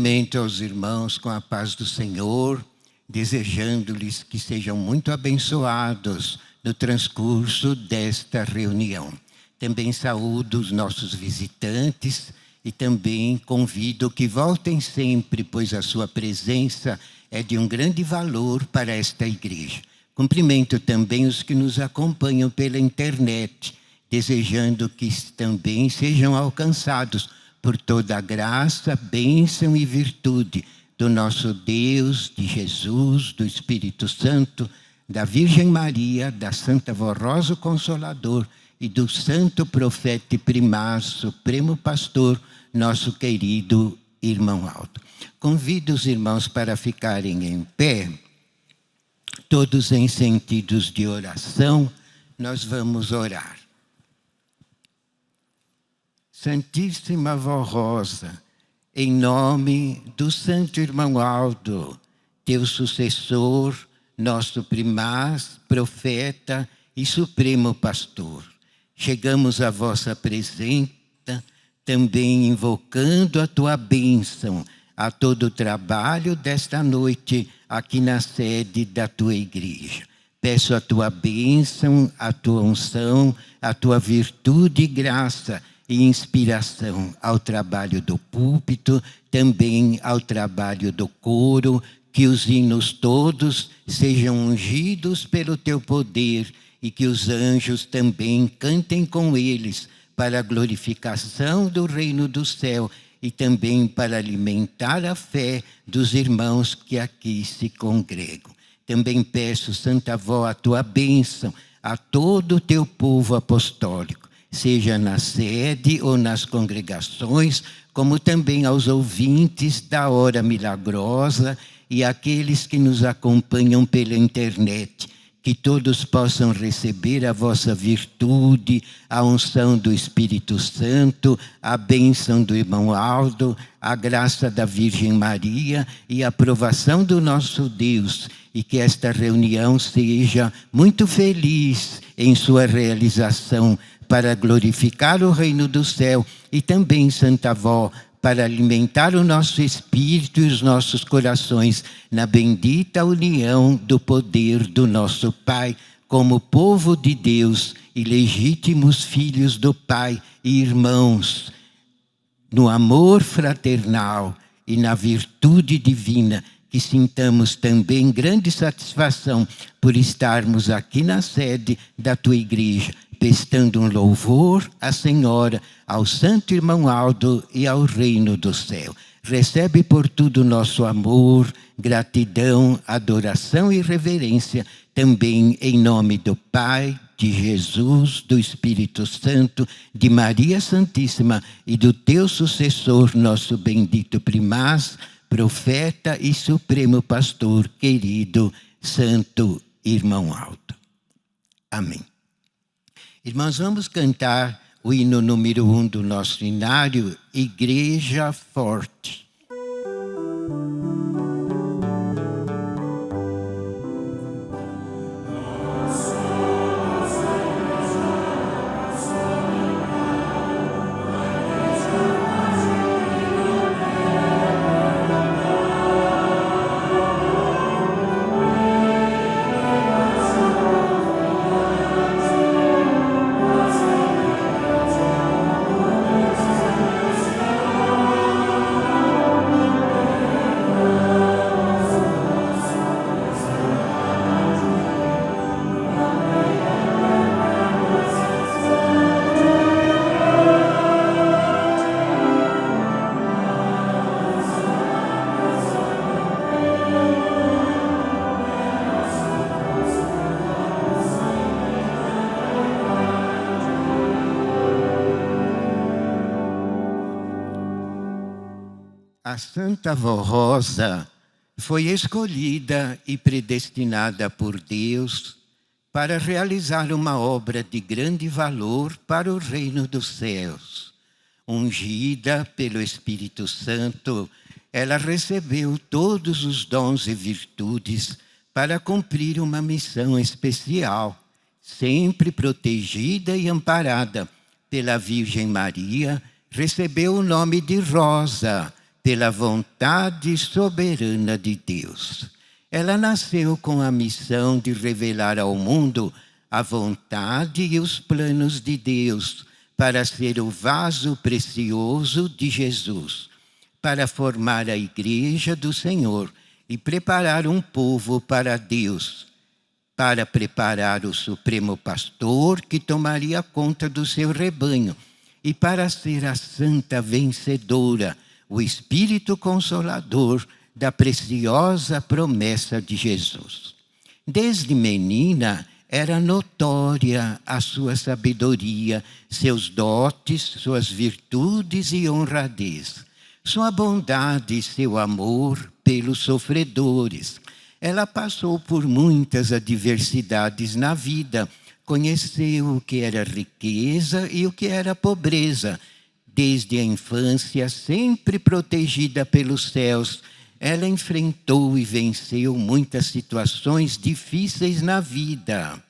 Cumprimento aos irmãos com a paz do Senhor, desejando-lhes que sejam muito abençoados no transcurso desta reunião. Também saúdo os nossos visitantes e também convido que voltem sempre, pois a sua presença é de um grande valor para esta igreja. Cumprimento também os que nos acompanham pela internet, desejando que também sejam alcançados por toda a graça, bênção e virtude do nosso Deus, de Jesus, do Espírito Santo, da Virgem Maria, da Santa Vó Rosa Consolador e do Santo Profeta e Primaz, Supremo Pastor, nosso querido irmão Aldo. Convido os irmãos para ficarem em pé, todos em sentidos de oração. Nós vamos orar. Santíssima Vó Rosa, em nome do Santo Irmão Aldo, teu sucessor, nosso primaz, profeta e supremo pastor, chegamos à vossa presença, também invocando a tua bênção a todo o trabalho desta noite aqui na sede da tua igreja. Peço a tua bênção, a tua unção, a tua virtude e graça e inspiração ao trabalho do púlpito, também ao trabalho do coro, que os hinos todos sejam ungidos pelo teu poder e que os anjos também cantem com eles para a glorificação do reino do céu e também para alimentar a fé dos irmãos que aqui se congregam. Também peço, Santa Vó, a tua bênção a todo o teu povo apostólico, seja na sede ou nas congregações, como também aos ouvintes da Hora Milagrosa e aqueles que nos acompanham pela internet, que todos possam receber a vossa virtude, a unção do Espírito Santo, a bênção do irmão Aldo, a graça da Virgem Maria e a aprovação do nosso Deus, e que esta reunião seja muito feliz em sua realização, para glorificar o reino do céu, e também, Santa Vó, para alimentar o nosso espírito e os nossos corações na bendita união do poder do nosso Pai, como povo de Deus e legítimos filhos do Pai e irmãos, no amor fraternal e na virtude divina, que sintamos também grande satisfação por estarmos aqui na sede da tua igreja, prestando um louvor à Senhora, ao Santo Irmão Aldo e ao reino do céu. Recebe por tudo nosso amor, gratidão, adoração e reverência, também em nome do Pai, de Jesus, do Espírito Santo, de Maria Santíssima e do teu sucessor, nosso bendito primaz, profeta e supremo pastor, querido Santo Irmão Aldo. Amém. Irmãos, vamos cantar o hino número 1 do nosso inário, Igreja Forte. A Santa Vó Rosa foi escolhida e predestinada por Deus para realizar uma obra de grande valor para o reino dos céus. Ungida pelo Espírito Santo, ela recebeu todos os dons e virtudes para cumprir uma missão especial, sempre protegida e amparada pela Virgem Maria, recebeu o nome de Rosa, pela vontade soberana de Deus. Ela nasceu com a missão de revelar ao mundo a vontade e os planos de Deus para ser o vaso precioso de Jesus, para formar a igreja do Senhor e preparar um povo para Deus, para preparar o supremo pastor que tomaria conta do seu rebanho e para ser a santa vencedora, o Espírito Consolador da preciosa promessa de Jesus. Desde menina, era notória a sua sabedoria, seus dotes, suas virtudes e honradez, sua bondade e seu amor pelos sofredores. Ela passou por muitas adversidades na vida, conheceu o que era riqueza e o que era pobreza. Desde a infância, sempre protegida pelos céus, ela enfrentou e venceu muitas situações difíceis na vida.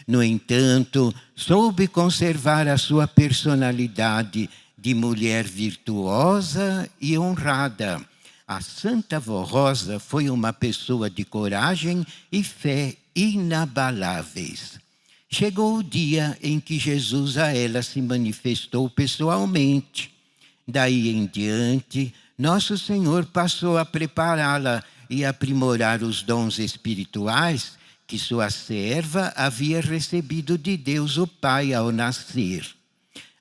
No entanto, soube conservar a sua personalidade de mulher virtuosa e honrada. A Santa Vó Rosa foi uma pessoa de coragem e fé inabaláveis. Chegou o dia em que Jesus a ela se manifestou pessoalmente. Daí em diante, Nosso Senhor passou a prepará-la e aprimorar os dons espirituais que sua serva havia recebido de Deus o Pai ao nascer,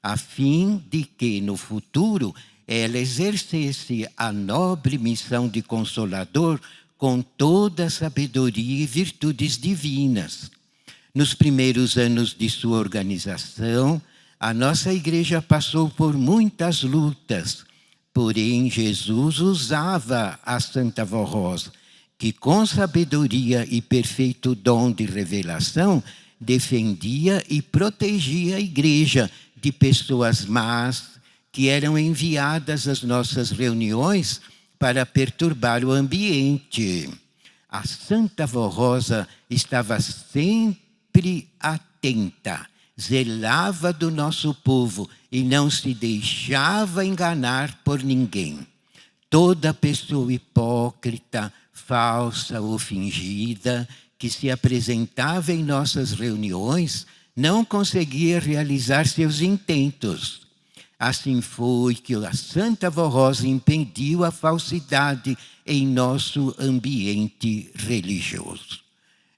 a fim de que, no futuro, ela exercesse a nobre missão de consolador com toda a sabedoria e virtudes divinas. Nos primeiros anos de sua organização, a nossa igreja passou por muitas lutas, porém Jesus usava a Santa Vó Rosa, que com sabedoria e perfeito dom de revelação, defendia e protegia a igreja de pessoas más, que eram enviadas às nossas reuniões para perturbar o ambiente. A Santa Vó Rosa estava sempre atenta, zelava do nosso povo e não se deixava enganar por ninguém. Toda pessoa hipócrita, falsa ou fingida que se apresentava em nossas reuniões não conseguia realizar seus intentos. Assim foi que a Santa Vó Rosa impediu a falsidade em nosso ambiente religioso.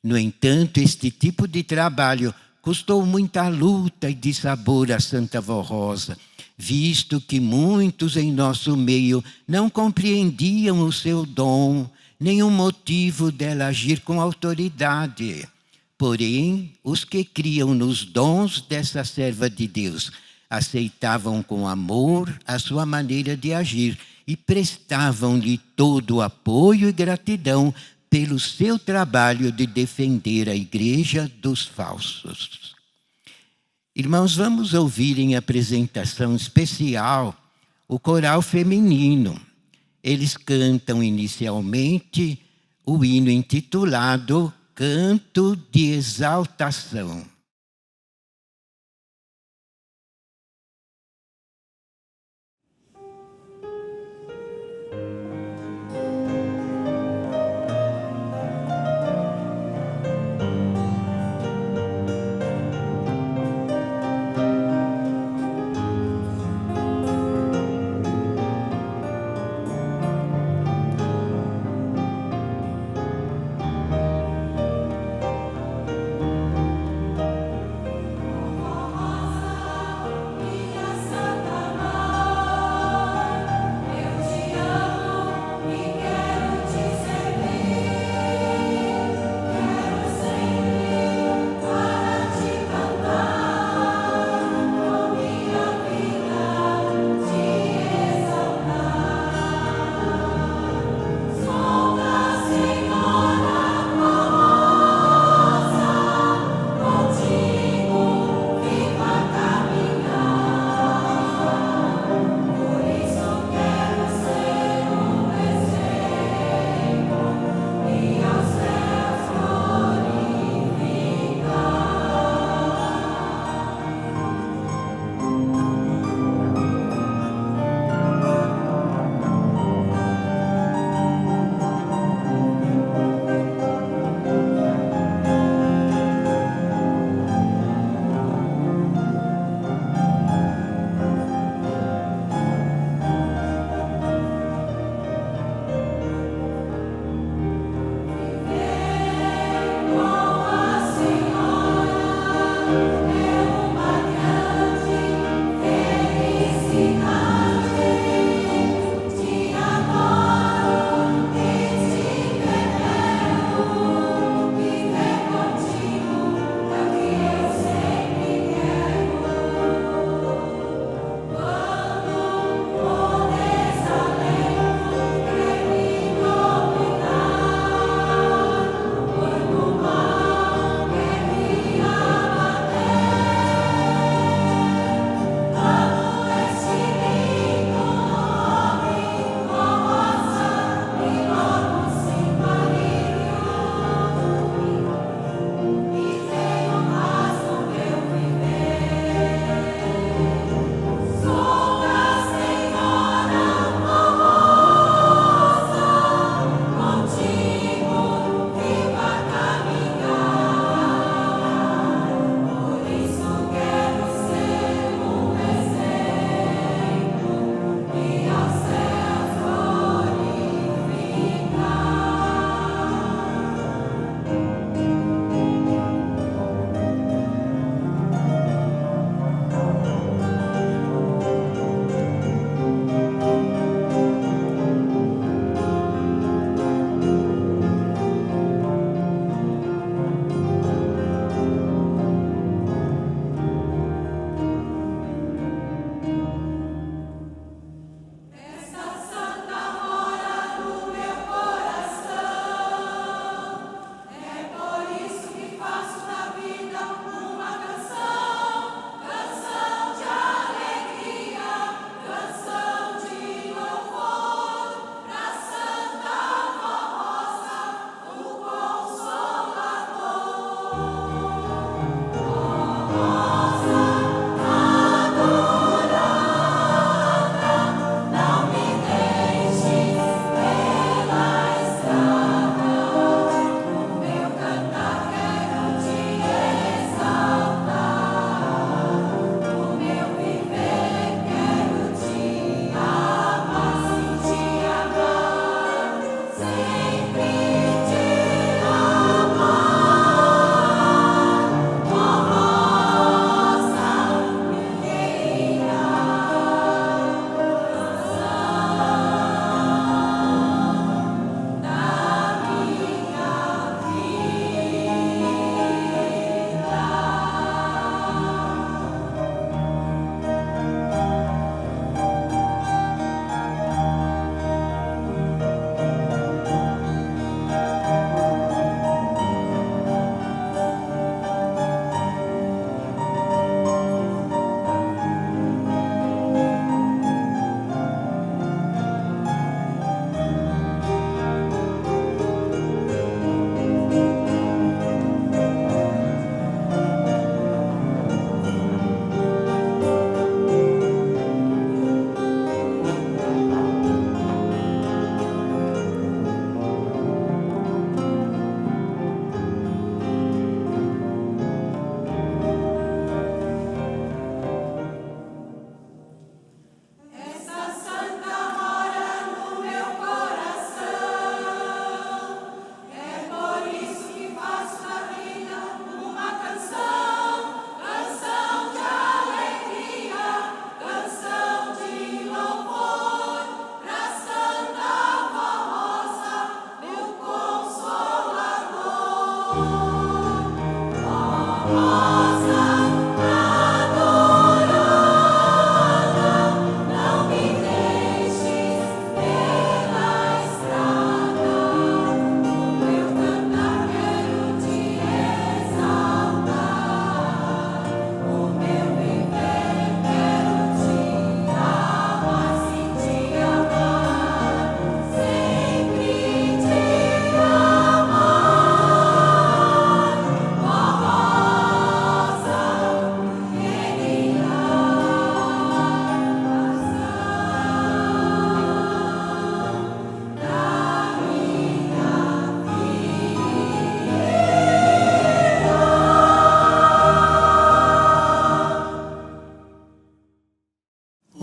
No entanto, este tipo de trabalho custou muita luta e dissabor à Santa Vó Rosa, visto que muitos em nosso meio não compreendiam o seu dom, nem o motivo dela agir com autoridade. Porém, os que criam nos dons dessa serva de Deus aceitavam com amor a sua maneira de agir e prestavam-lhe todo o apoio e gratidão pelo seu trabalho de defender a igreja dos falsos. Irmãos, vamos ouvir em apresentação especial o coral feminino. Eles cantam inicialmente o hino intitulado Canto de Exaltação.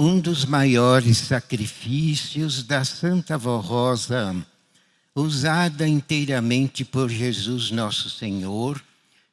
Um dos maiores sacrifícios da Santa Vó Rosa, usada inteiramente por Jesus Nosso Senhor,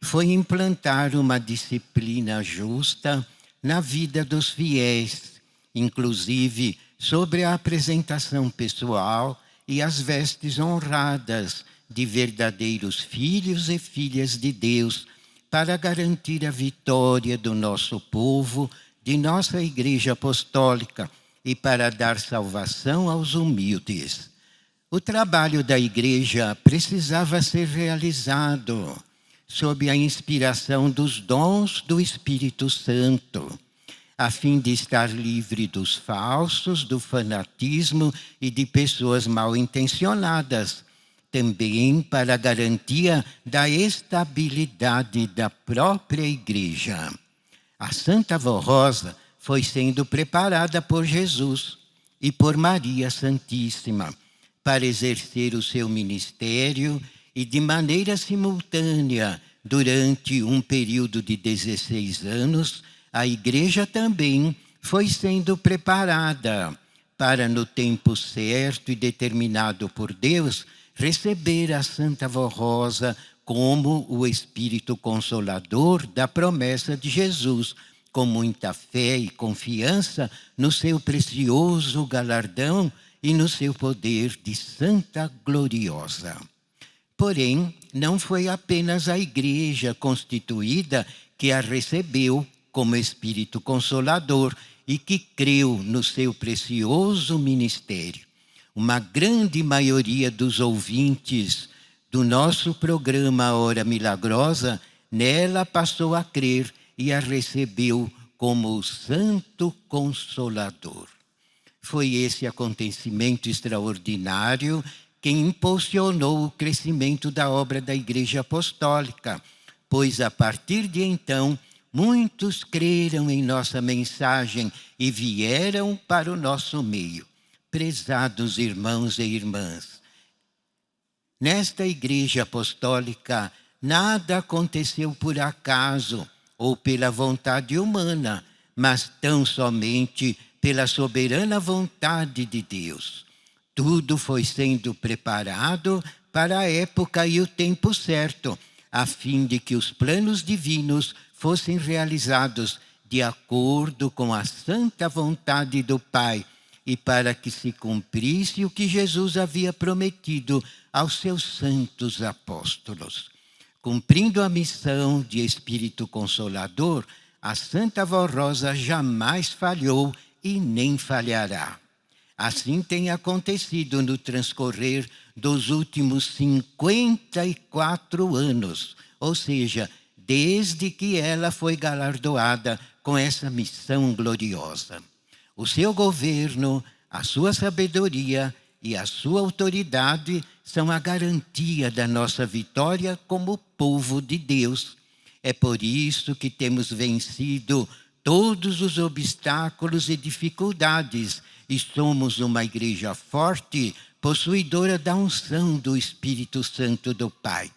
foi implantar uma disciplina justa na vida dos fiéis, inclusive sobre a apresentação pessoal e as vestes honradas de verdadeiros filhos e filhas de Deus, para garantir a vitória do nosso povo, de nossa Igreja Apostólica e para dar salvação aos humildes. O trabalho da Igreja precisava ser realizado sob a inspiração dos dons do Espírito Santo, a fim de estar livre dos falsos, do fanatismo e de pessoas mal intencionadas, também para a garantia da estabilidade da própria Igreja. A Santa Vó Rosa foi sendo preparada por Jesus e por Maria Santíssima para exercer o seu ministério e de maneira simultânea, durante um período de 16 anos, a Igreja também foi sendo preparada para, no tempo certo e determinado por Deus, receber a Santa Vó Rosa como o Espírito Consolador da promessa de Jesus, com muita fé e confiança no seu precioso galardão e no seu poder de Santa Gloriosa. Porém, não foi apenas a Igreja constituída que a recebeu como Espírito Consolador e que creu no seu precioso ministério. Uma grande maioria dos ouvintes do nosso programa Hora Milagrosa, nela passou a crer e a recebeu como o Santo Consolador. Foi esse acontecimento extraordinário que impulsionou o crescimento da obra da Igreja Apostólica, pois a partir de então, muitos creram em nossa mensagem e vieram para o nosso meio. Prezados irmãos e irmãs, nesta Igreja Apostólica, nada aconteceu por acaso ou pela vontade humana, mas tão somente pela soberana vontade de Deus. Tudo foi sendo preparado para a época e o tempo certo, a fim de que os planos divinos fossem realizados de acordo com a santa vontade do Pai, e para que se cumprisse o que Jesus havia prometido aos seus santos apóstolos. Cumprindo a missão de Espírito Consolador, a Santa Vó Rosa jamais falhou e nem falhará. Assim tem acontecido no transcorrer dos últimos 54 anos, ou seja, desde que ela foi galardoada com essa missão gloriosa. O seu governo, a sua sabedoria e a sua autoridade são a garantia da nossa vitória como povo de Deus. É por isso que temos vencido todos os obstáculos e dificuldades e somos uma igreja forte, possuidora da unção do Espírito Santo do Pai.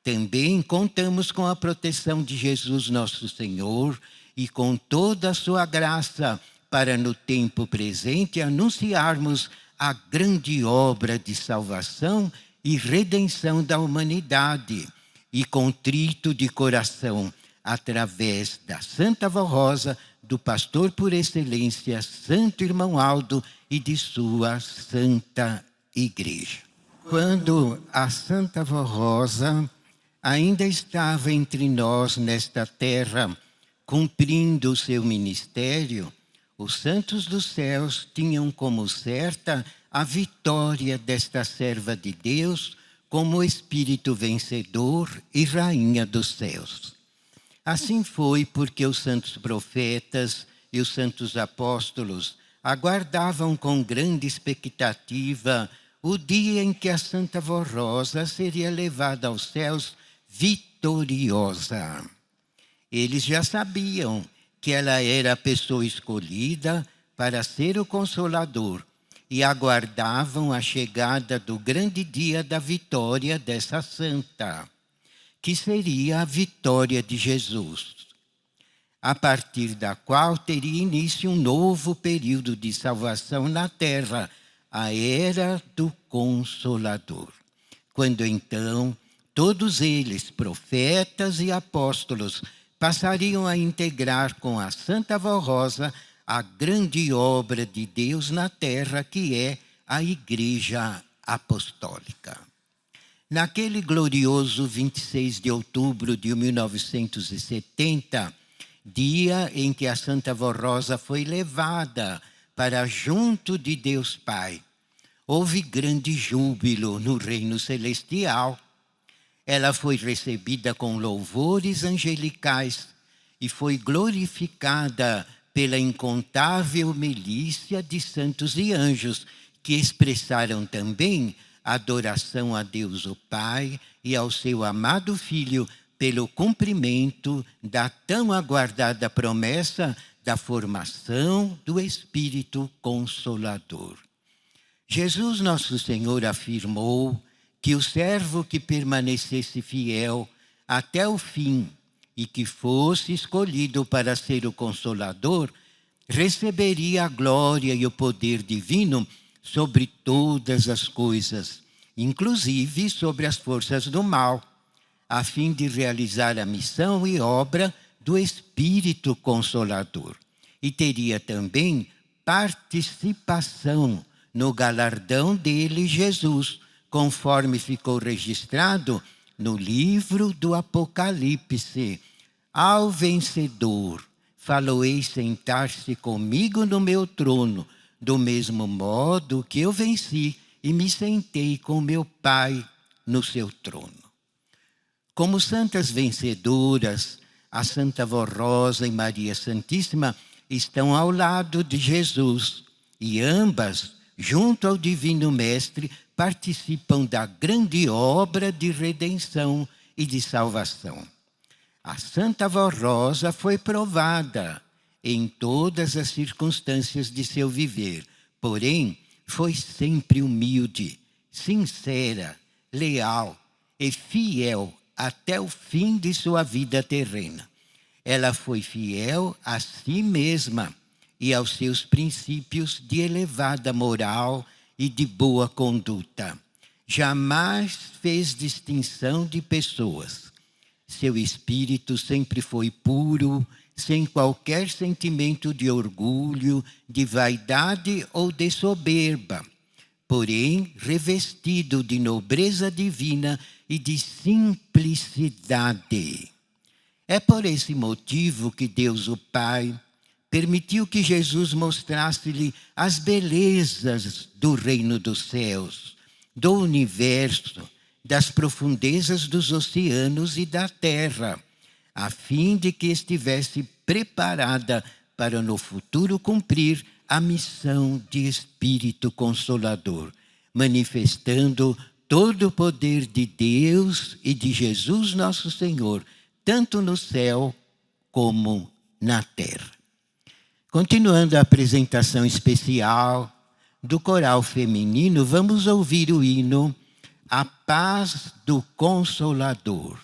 Também contamos com a proteção de Jesus nosso Senhor e com toda a sua graça para no tempo presente anunciarmos a grande obra de salvação e redenção da humanidade, e contrito de coração, através da Santa Vó Rosa, do pastor por excelência, Santo Irmão Aldo, e de sua Santa Igreja. Quando a Santa Vó Rosa ainda estava entre nós nesta terra, cumprindo o seu ministério, os santos dos céus tinham como certa a vitória desta serva de Deus como espírito vencedor e rainha dos céus. Assim foi porque os santos profetas e os santos apóstolos aguardavam com grande expectativa o dia em que a Santa Voz Rosa seria levada aos céus vitoriosa. Eles já sabiam que ela era a pessoa escolhida para ser o Consolador e aguardavam a chegada do grande dia da vitória dessa santa, que seria a vitória de Jesus, a partir da qual teria início um novo período de salvação na terra, a era do Consolador. Quando então todos eles, profetas e apóstolos, passariam a integrar com a Santa Voz Rosa a grande obra de Deus na terra, que é a Igreja Apostólica. Naquele glorioso 26 de outubro de 1970, dia em que a Santa Voz Rosa foi levada para junto de Deus Pai, houve grande júbilo no reino celestial. Ela foi recebida com louvores angelicais e foi glorificada pela incontável milícia de santos e anjos, que expressaram também adoração a Deus o Pai e ao seu amado Filho pelo cumprimento da tão aguardada promessa da formação do Espírito Consolador. Jesus nosso Senhor afirmou que o servo que permanecesse fiel até o fim e que fosse escolhido para ser o Consolador, receberia a glória e o poder divino sobre todas as coisas, inclusive sobre as forças do mal, a fim de realizar a missão e obra do Espírito Consolador. E teria também participação no galardão dele, Jesus, conforme ficou registrado no livro do Apocalipse. Ao vencedor, faloei sentar-se comigo no meu trono, do mesmo modo que eu venci e me sentei com meu Pai no seu trono. Como santas vencedoras, a Santa Voz Rosa e Maria Santíssima estão ao lado de Jesus e ambas, junto ao Divino Mestre, participam da grande obra de redenção e de salvação. A Santa Voz Rosa foi provada em todas as circunstâncias de seu viver, porém foi sempre humilde, sincera, leal e fiel até o fim de sua vida terrena. Ela foi fiel a si mesma e aos seus princípios de elevada moral e de boa conduta. Jamais fez distinção de pessoas. Seu espírito sempre foi puro, sem qualquer sentimento de orgulho, de vaidade ou de soberba, porém revestido de nobreza divina e de simplicidade. É por esse motivo que Deus o Pai permitiu que Jesus mostrasse-lhe as belezas do reino dos céus, do universo, das profundezas dos oceanos e da terra, a fim de que estivesse preparada para no futuro cumprir a missão de Espírito Consolador, manifestando todo o poder de Deus e de Jesus nosso Senhor, tanto no céu como na terra. Continuando a apresentação especial do coral feminino, vamos ouvir o hino A Paz do Consolador.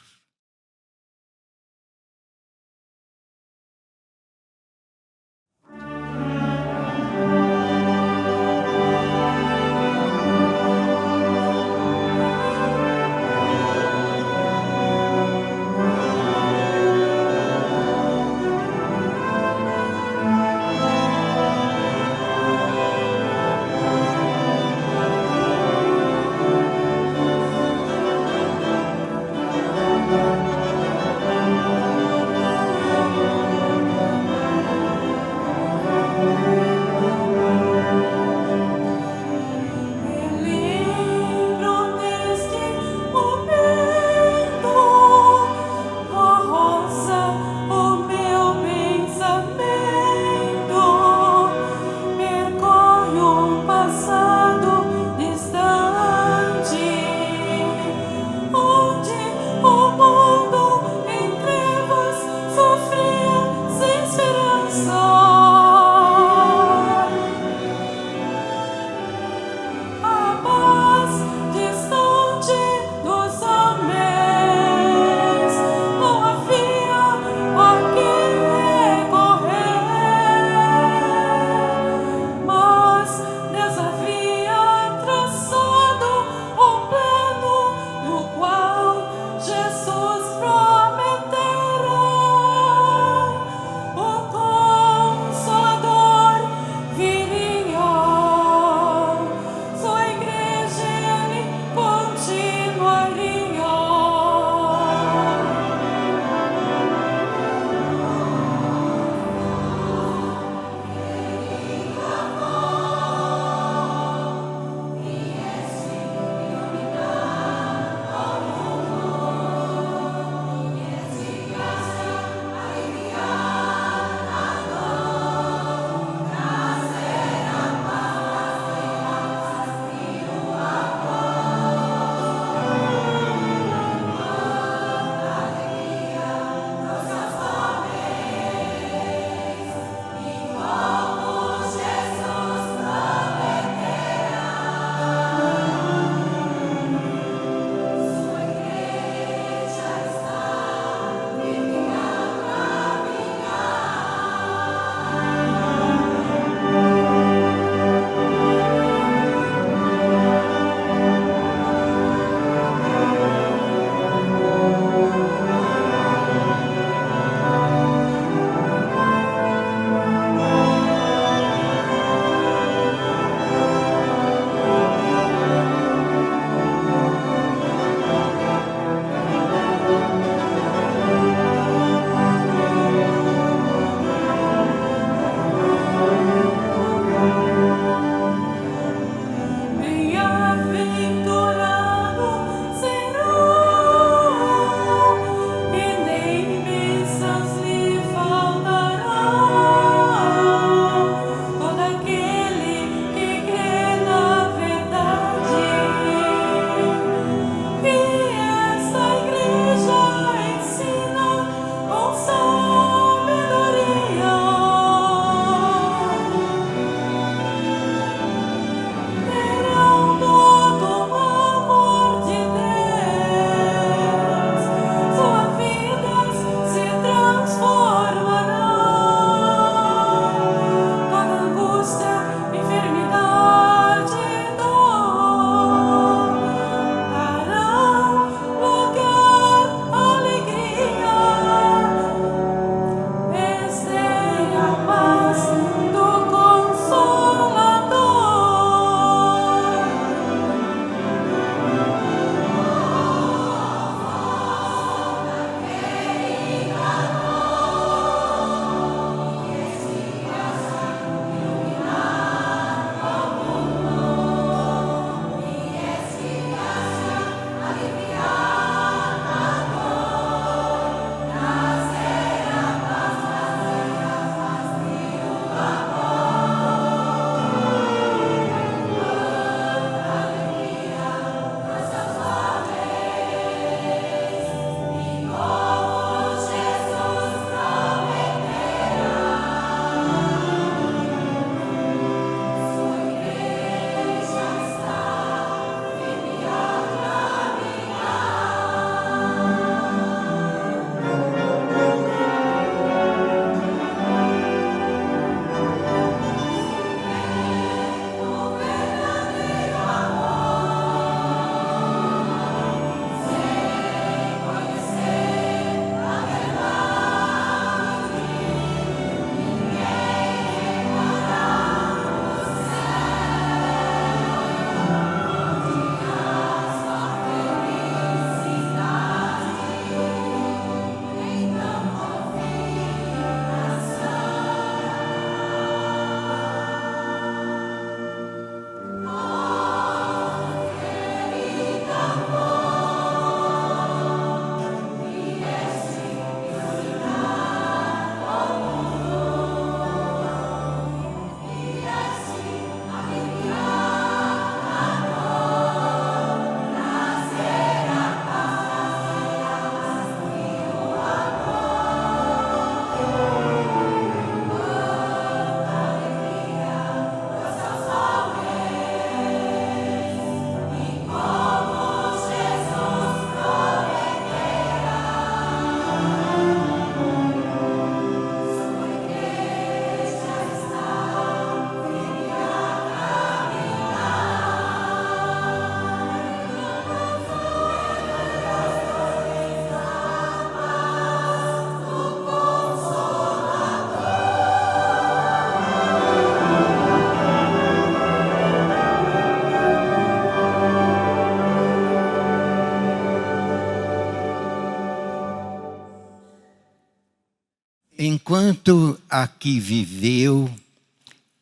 Enquanto aqui viveu,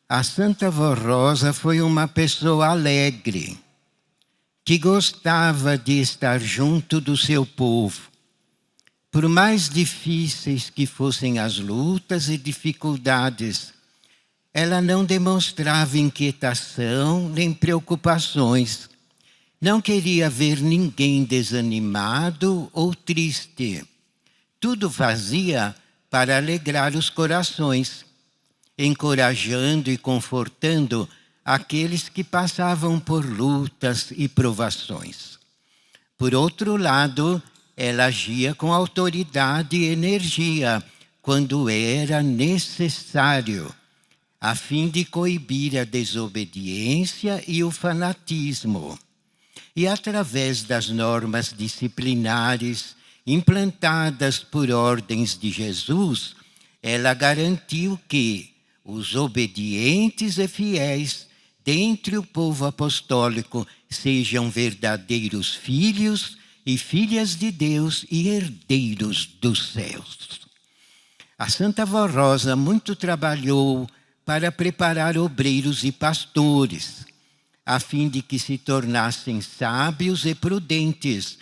a Santa Vó Rosa foi uma pessoa alegre, que gostava de estar junto do seu povo. Por mais difíceis que fossem as lutas e dificuldades, ela não demonstrava inquietação nem preocupações. Não queria ver ninguém desanimado ou triste. Tudo fazia para alegrar os corações, encorajando e confortando aqueles que passavam por lutas e provações. Por outro lado, ela agia com autoridade e energia quando era necessário, a fim de coibir a desobediência e o fanatismo. E através das normas disciplinares implantadas por ordens de Jesus, ela garantiu que os obedientes e fiéis dentre o povo apostólico sejam verdadeiros filhos e filhas de Deus e herdeiros dos céus. A Santa Vó Rosa muito trabalhou para preparar obreiros e pastores, a fim de que se tornassem sábios e prudentes,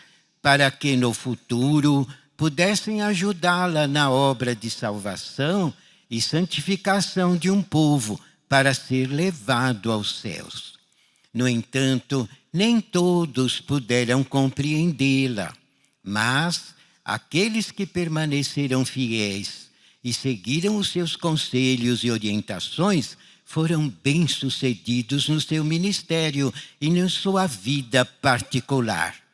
para que no futuro pudessem ajudá-la na obra de salvação e santificação de um povo para ser levado aos céus. No entanto, nem todos puderam compreendê-la, mas aqueles que permaneceram fiéis e seguiram os seus conselhos e orientações foram bem-sucedidos no seu ministério e na sua vida particular.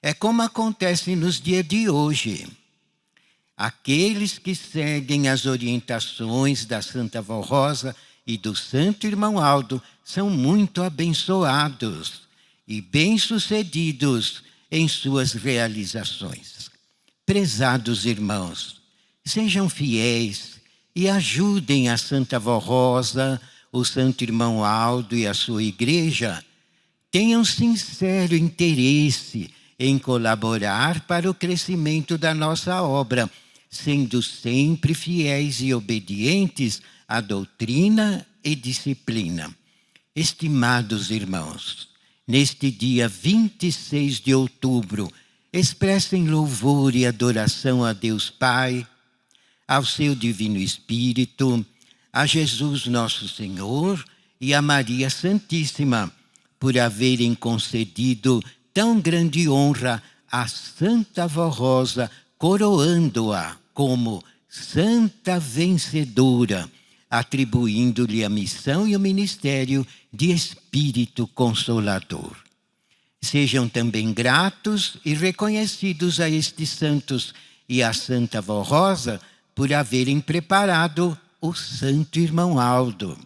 É como acontece nos dias de hoje. Aqueles que seguem as orientações da Santa Vó Rosa e do Santo Irmão Aldo são muito abençoados e bem-sucedidos em suas realizações. Prezados irmãos, sejam fiéis e ajudem a Santa Vó Rosa, o Santo Irmão Aldo e a sua igreja. Tenham sincero interesse em colaborar para o crescimento da nossa obra, sendo sempre fiéis e obedientes à doutrina e disciplina. Estimados irmãos, neste dia 26 de outubro, expressem louvor e adoração a Deus Pai, ao seu Divino Espírito, a Jesus nosso Senhor e a Maria Santíssima, por haverem concedido tão grande honra à Santa Vó Rosa, coroando-a como Santa Vencedora, atribuindo-lhe a missão e o ministério de Espírito Consolador. Sejam também gratos e reconhecidos a estes santos e à Santa Vó Rosa por haverem preparado o Santo Irmão Aldo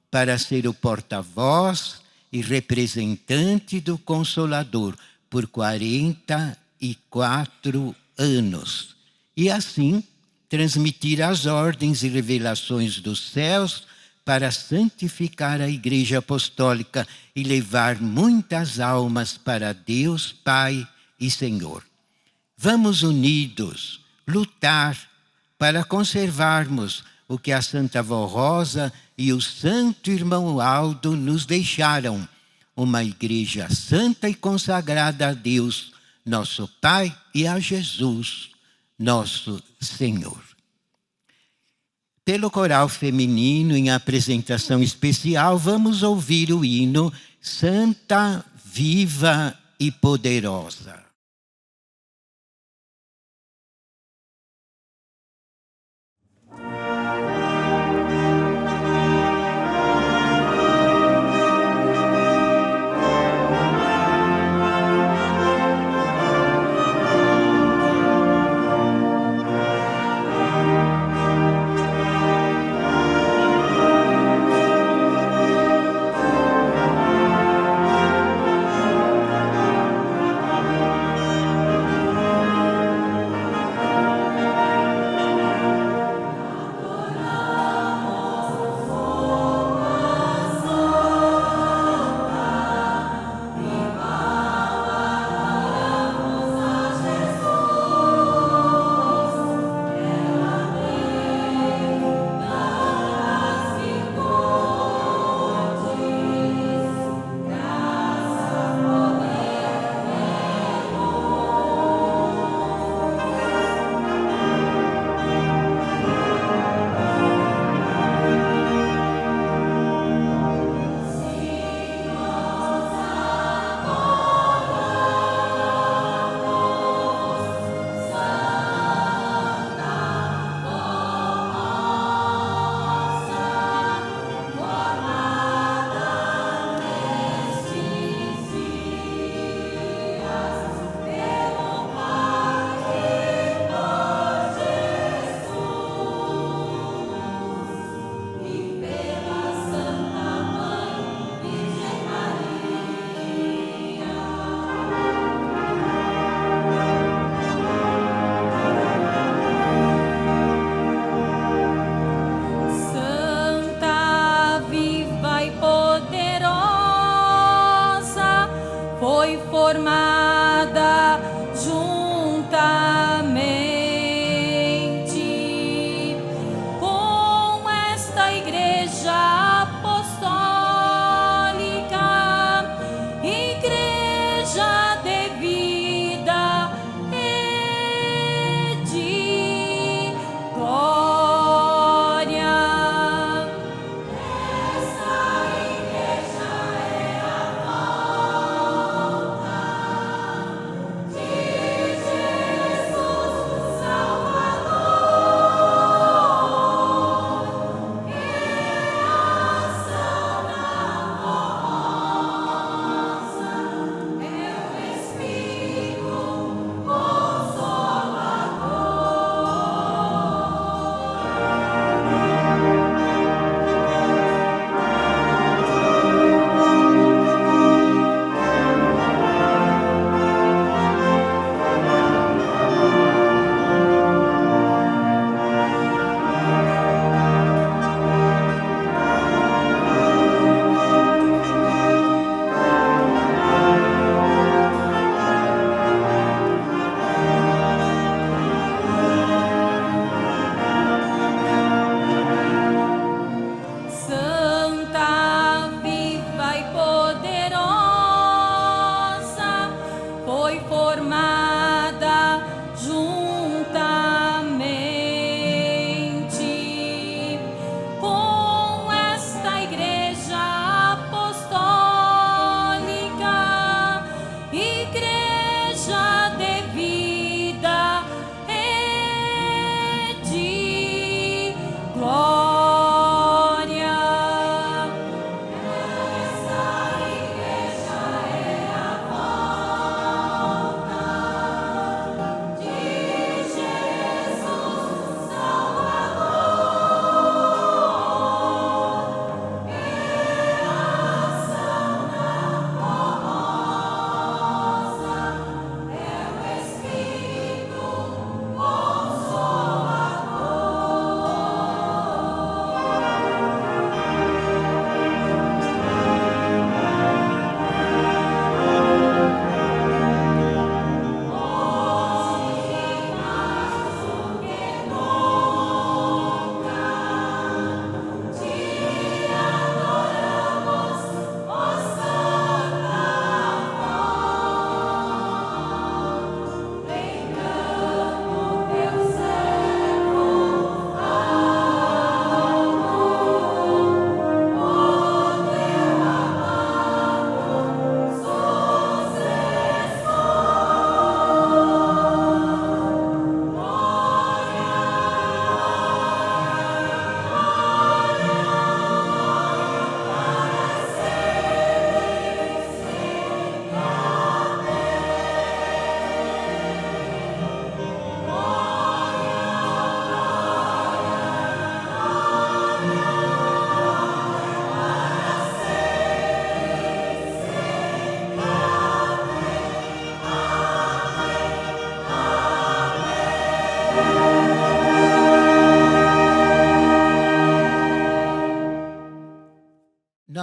para ser o porta-voz e representante do Consolador por 44 anos. E assim transmitir as ordens e revelações dos céus para santificar a Igreja Apostólica e levar muitas almas para Deus Pai e Senhor. Vamos unidos lutar para conservarmos o que a Santa Vó Rosa e o Santo Irmão Aldo nos deixaram, uma igreja santa e consagrada a Deus, nosso Pai, e a Jesus, nosso Senhor. Pelo coral feminino, em apresentação especial, vamos ouvir o hino Santa, Viva e Poderosa.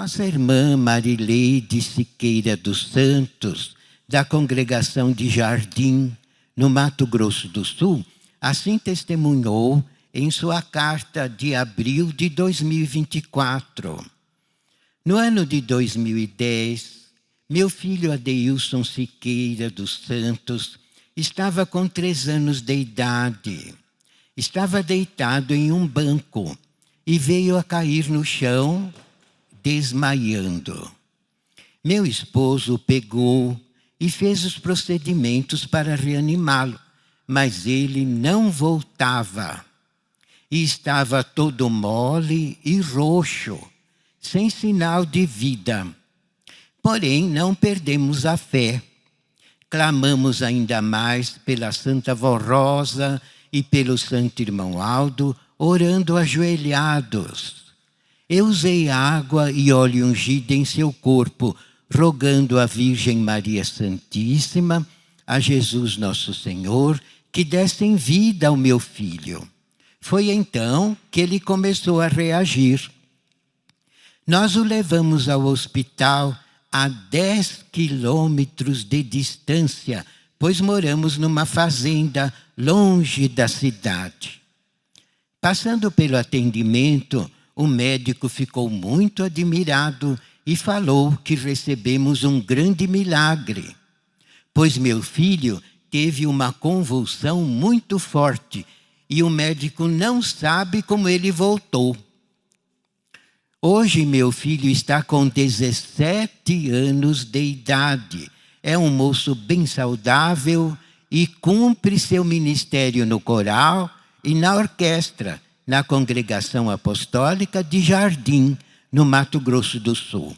Nossa irmã Marileide Siqueira dos Santos, da congregação de Jardim, no Mato Grosso do Sul, assim testemunhou em sua carta de abril de 2024. No ano de 2010, meu filho Adeilson Siqueira dos Santos estava com 3 anos de idade. Estava deitado em um banco e veio a cair no chão, desmaiando. Meu esposo o pegou e fez os procedimentos para reanimá-lo, mas ele não voltava. E estava todo mole e roxo, sem sinal de vida. Porém, não perdemos a fé. Clamamos ainda mais pela Santa Vó Rosa e pelo Santo Irmão Aldo, orando ajoelhados. Eu usei água e óleo ungido em seu corpo, rogando à Virgem Maria Santíssima, a Jesus Nosso Senhor, que dessem vida ao meu filho. Foi então que ele começou a reagir. Nós o levamos ao hospital a 10 quilômetros de distância, pois moramos numa fazenda longe da cidade. Passando pelo atendimento, o médico ficou muito admirado e falou que recebemos um grande milagre, pois meu filho teve uma convulsão muito forte e o médico não sabe como ele voltou. Hoje meu filho está com 17 anos de idade. É um moço bem saudável e cumpre seu ministério no coral e na orquestra, na Congregação Apostólica de Jardim, no Mato Grosso do Sul.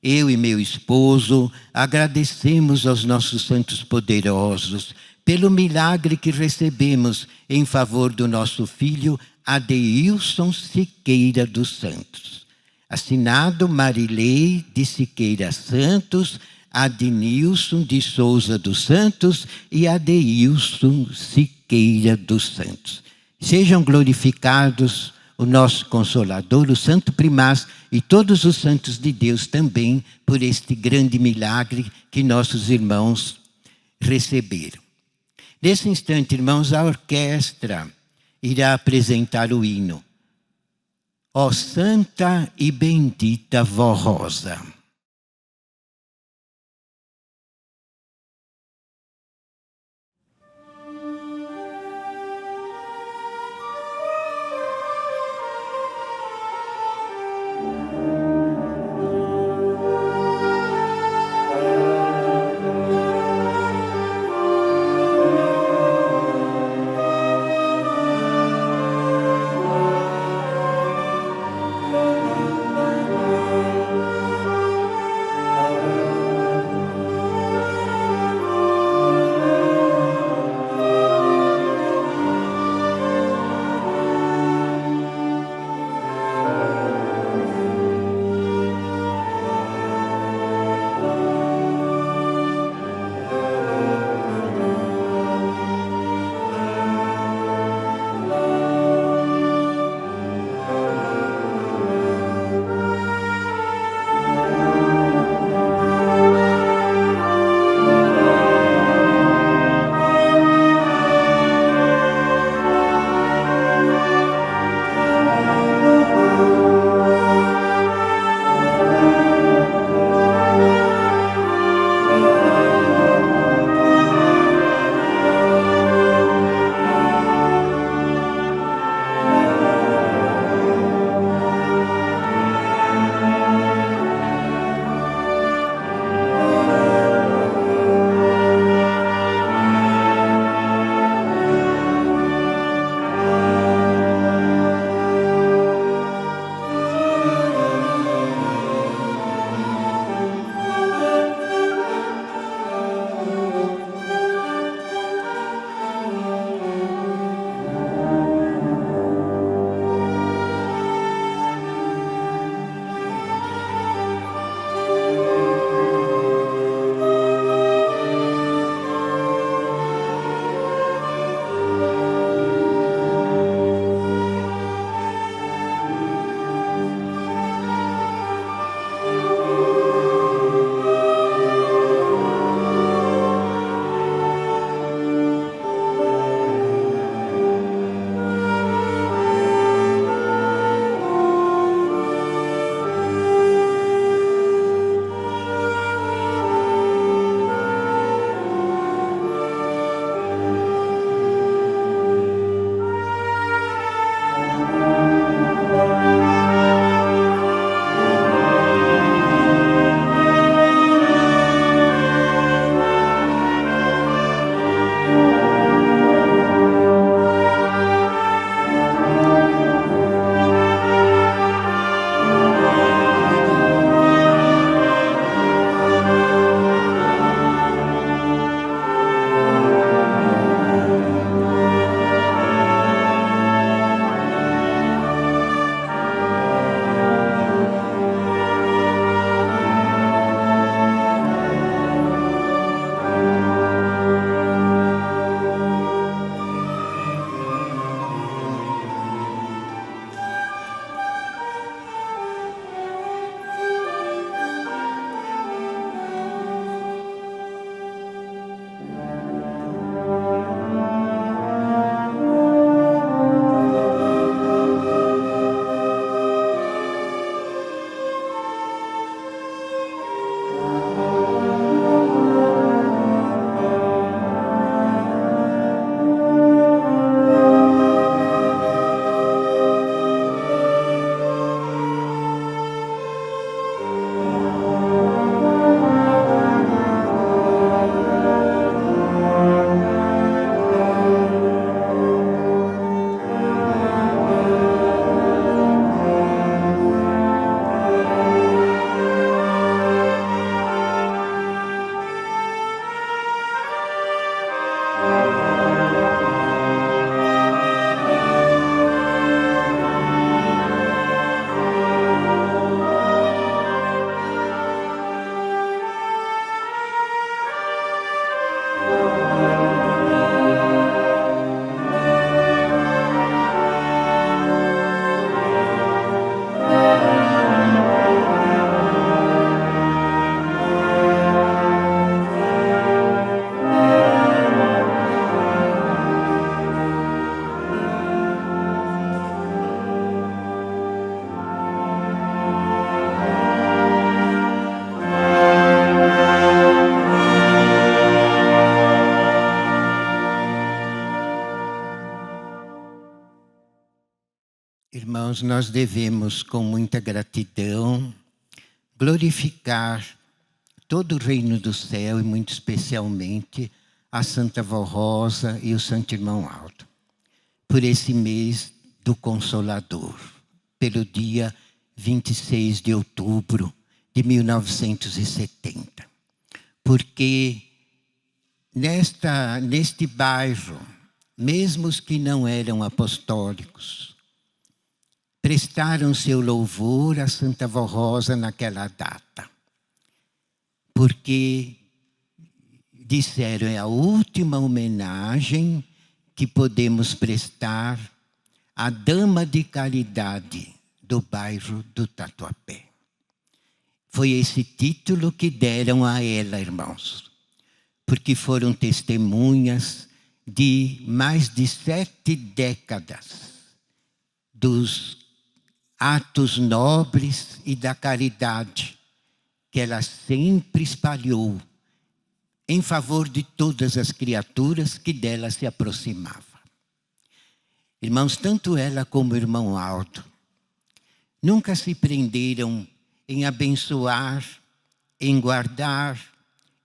Eu e meu esposo agradecemos aos nossos santos poderosos pelo milagre que recebemos em favor do nosso filho Adeilson Siqueira dos Santos. Assinado Marilei de Siqueira Santos, Adenilson de Souza dos Santos e Adeilson Siqueira dos Santos. Sejam glorificados o nosso Consolador, o Santo Primaz e todos os santos de Deus também por este grande milagre que nossos irmãos receberam. Nesse instante, irmãos, a orquestra irá apresentar o hino. Ó Santa e Bendita Vó Rosa. Irmãos, nós devemos, com muita gratidão, glorificar todo o reino do céu e, muito especialmente, a Santa Vó Rosa e o Santo Irmão Aldo, por esse mês do Consolador, pelo dia 26 de outubro de 1970. Porque neste bairro, mesmo os que não eram apostólicos, prestaram seu louvor a Santa Vó Rosa naquela data. Porque disseram, é a última homenagem que podemos prestar à dama de caridade do bairro do Tatuapé. Foi esse título que deram a ela, irmãos, porque foram testemunhas de mais de 7 décadas dos atos nobres e da caridade que ela sempre espalhou em favor de todas as criaturas que dela se aproximavam. Irmãos, tanto ela como o irmão Aldo nunca se prenderam em abençoar, em guardar,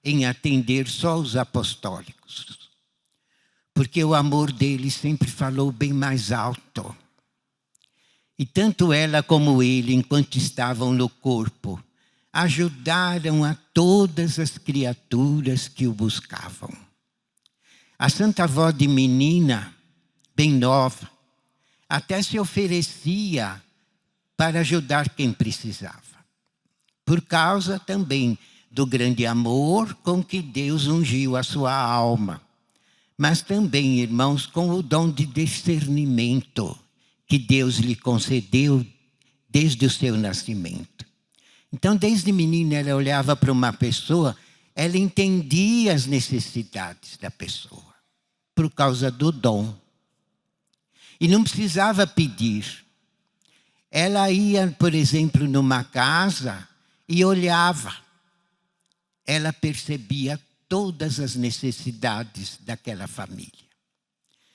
em atender só os apostólicos, porque o amor deles sempre falou bem mais alto. E tanto ela como ele, enquanto estavam no corpo, ajudaram a todas as criaturas que o buscavam. A Santa Avó de menina, bem nova, até se oferecia para ajudar quem precisava, por causa também do grande amor com que Deus ungiu a sua alma, mas também, irmãos, com o dom de discernimento que Deus lhe concedeu desde o seu nascimento. Então, desde menina, ela olhava para uma pessoa, ela entendia as necessidades da pessoa, por causa do dom. E não precisava pedir. Ela ia, por exemplo, numa casa e olhava. Ela percebia todas as necessidades daquela família.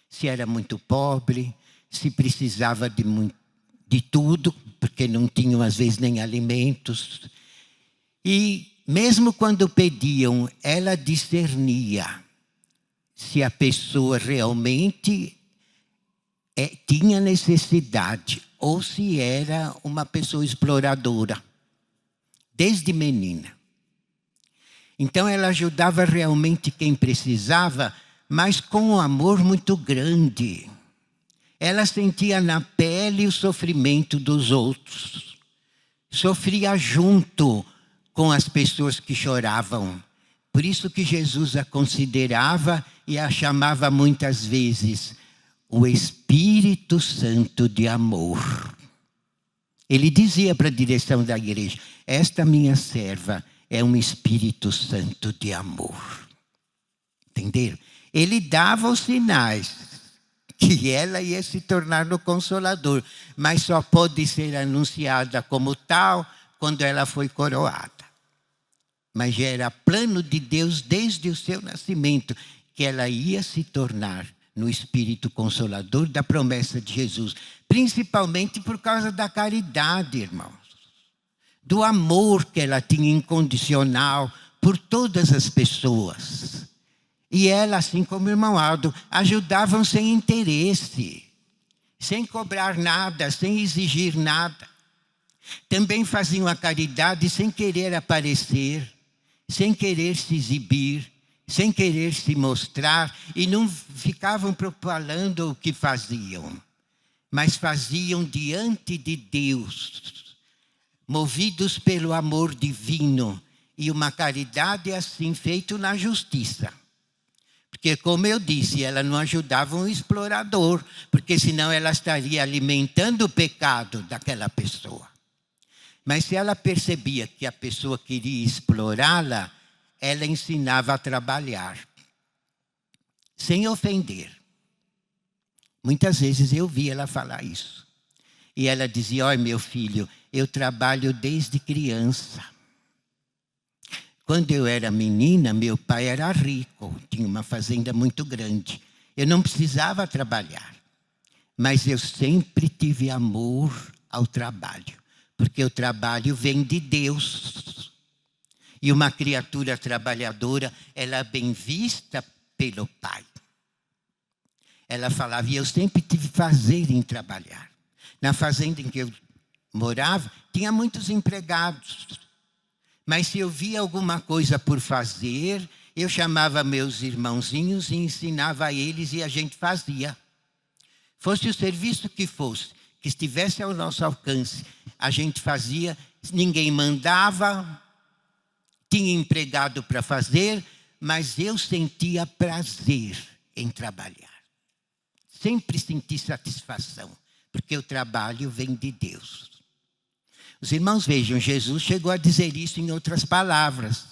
Se era muito pobre, se precisava de tudo, porque não tinham, às vezes, nem alimentos. E, mesmo quando pediam, ela discernia se a pessoa realmente tinha necessidade ou se era uma pessoa exploradora, desde menina. Então, ela ajudava realmente quem precisava, mas com um amor muito grande. Ela sentia na pele o sofrimento dos outros. Sofria junto com as pessoas que choravam. Por isso que Jesus a considerava e a chamava muitas vezes o Espírito Santo de amor. Ele dizia para a direção da igreja, esta minha serva é um Espírito Santo de amor. Entenderam? Ele dava os sinais que ela ia se tornar no Consolador, mas só pôde ser anunciada como tal quando ela foi coroada. Mas já era plano de Deus desde o seu nascimento, que ela ia se tornar no Espírito Consolador da promessa de Jesus, principalmente por causa da caridade, irmãos, do amor que ela tinha incondicional por todas as pessoas. E ela, assim como o irmão Aldo, ajudavam sem interesse, sem cobrar nada, sem exigir nada. Também faziam a caridade sem querer aparecer, sem querer se exibir, sem querer se mostrar, e não ficavam propalando o que faziam, mas faziam diante de Deus, movidos pelo amor divino, e uma caridade assim feita na justiça. Porque, como eu disse, ela não ajudava um explorador, porque senão ela estaria alimentando o pecado daquela pessoa. Mas se ela percebia que a pessoa queria explorá-la, ela ensinava a trabalhar, sem ofender. Muitas vezes eu vi ela falar isso. E ela dizia, olha, meu filho, eu trabalho desde criança. Quando eu era menina, meu pai era rico, tinha uma fazenda muito grande. Eu não precisava trabalhar. Mas eu sempre tive amor ao trabalho, porque o trabalho vem de Deus. E uma criatura trabalhadora, ela é bem vista pelo Pai. Ela falava, e eu sempre tive prazer em trabalhar. Na fazenda em que eu morava, tinha muitos empregados. Mas se eu via alguma coisa por fazer, eu chamava meus irmãozinhos e ensinava a eles e a gente fazia. Fosse o serviço que fosse, que estivesse ao nosso alcance, a gente fazia, ninguém mandava, tinha empregado para fazer, mas eu sentia prazer em trabalhar. Sempre senti satisfação, porque o trabalho vem de Deus. Os irmãos vejam, Jesus chegou a dizer isso em outras palavras.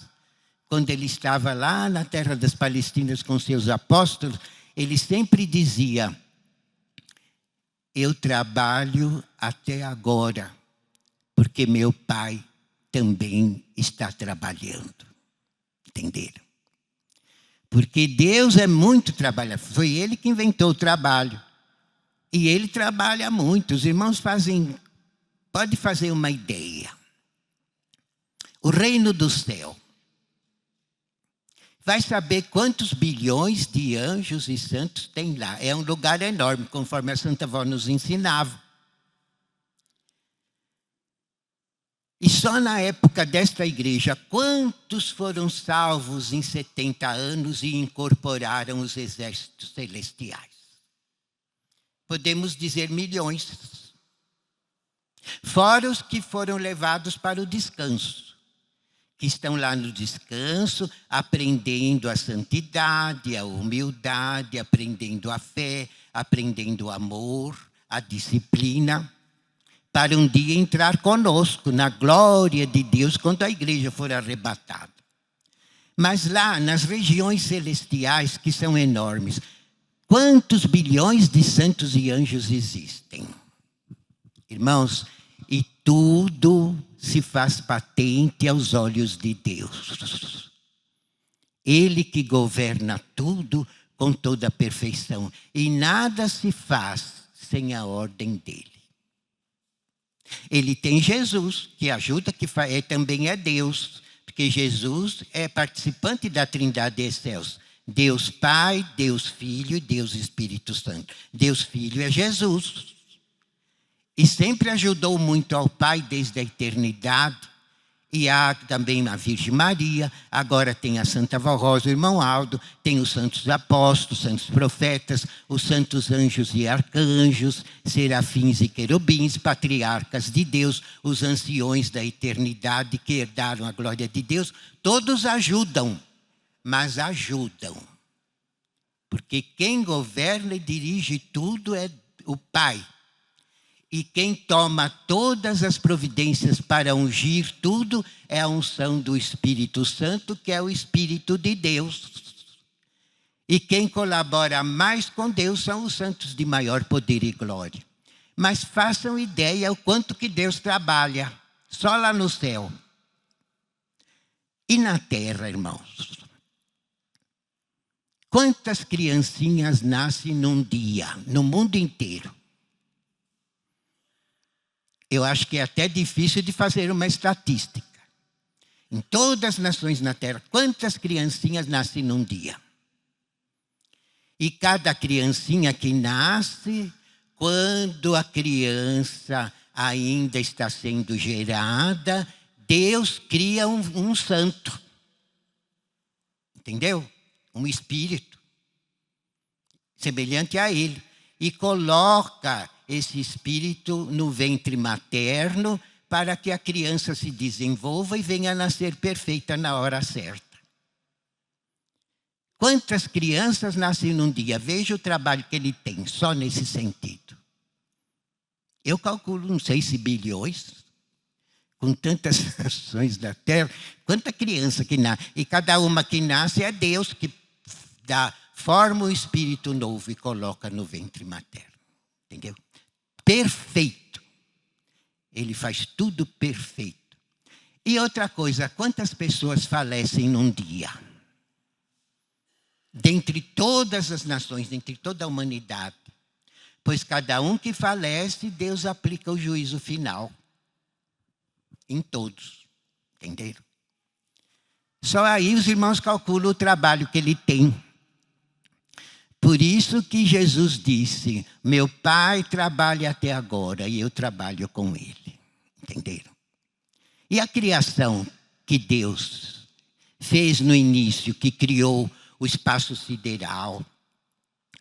Quando ele estava lá na terra das Palestinas com seus apóstolos, ele sempre dizia, eu trabalho até agora, porque meu Pai também está trabalhando. Entenderam? Porque Deus é muito trabalhador. Foi Ele que inventou o trabalho. E Ele trabalha muito. Os irmãos pode fazer uma ideia. O reino do céu. Vai saber quantos bilhões de anjos e santos tem lá. É um lugar enorme, conforme a Santa Avó nos ensinava. E só na época desta igreja, quantos foram salvos em 70 anos e incorporaram os exércitos celestiais? Podemos dizer milhões. Fora os que foram levados para o descanso. Que estão lá no descanso, aprendendo a santidade, a humildade, aprendendo a fé, aprendendo o amor, a disciplina, para um dia entrar conosco na glória de Deus quando a igreja for arrebatada. Mas lá nas regiões celestiais, que são enormes, quantos bilhões de santos e anjos existem? Irmãos, e tudo se faz patente aos olhos de Deus. Ele que governa tudo com toda a perfeição. E nada se faz sem a ordem dele. Ele tem Jesus, que ajuda, também é Deus. Porque Jesus é participante da Trindade excelsa. Deus Pai, Deus Filho e Deus Espírito Santo. Deus Filho é Jesus. E sempre ajudou muito ao Pai desde a eternidade. E há também a Virgem Maria, agora tem a Santa Avó Rosa, o irmão Aldo, tem os santos apóstolos, santos profetas, os santos anjos e arcanjos, serafins e querubins, patriarcas de Deus, os anciões da eternidade que herdaram a glória de Deus. Todos ajudam, mas ajudam. Porque quem governa e dirige tudo é o Pai. E quem toma todas as providências para ungir tudo é a unção do Espírito Santo, que é o Espírito de Deus. E quem colabora mais com Deus são os santos de maior poder e glória. Mas façam ideia o quanto que Deus trabalha, só lá no céu. E na terra, irmãos? Quantas criancinhas nascem num dia, no mundo inteiro? Eu acho que é até difícil de fazer uma estatística. Em todas as nações na Terra, quantas criancinhas nascem num dia? E cada criancinha que nasce, quando a criança ainda está sendo gerada, Deus cria um santo. Entendeu? Um espírito. Semelhante a ele. E coloca esse espírito no ventre materno para que a criança se desenvolva e venha a nascer perfeita na hora certa. Quantas crianças nascem num dia? Veja o trabalho que ele tem, só nesse sentido. Eu calculo, não sei se bilhões, com tantas nações da terra, quanta criança que nasce. E cada uma que nasce é Deus que forma o espírito novo e coloca no ventre materno. Entendeu? Perfeito. Ele faz tudo perfeito. E outra coisa, quantas pessoas falecem num dia? Dentre todas as nações, dentre toda a humanidade. Pois cada um que falece, Deus aplica o juízo final em todos. Entenderam? Só aí os irmãos calculam o trabalho que ele tem. Por isso que Jesus disse, meu Pai trabalha até agora e eu trabalho com ele. Entenderam? E a criação que Deus fez no início, que criou o espaço sideral,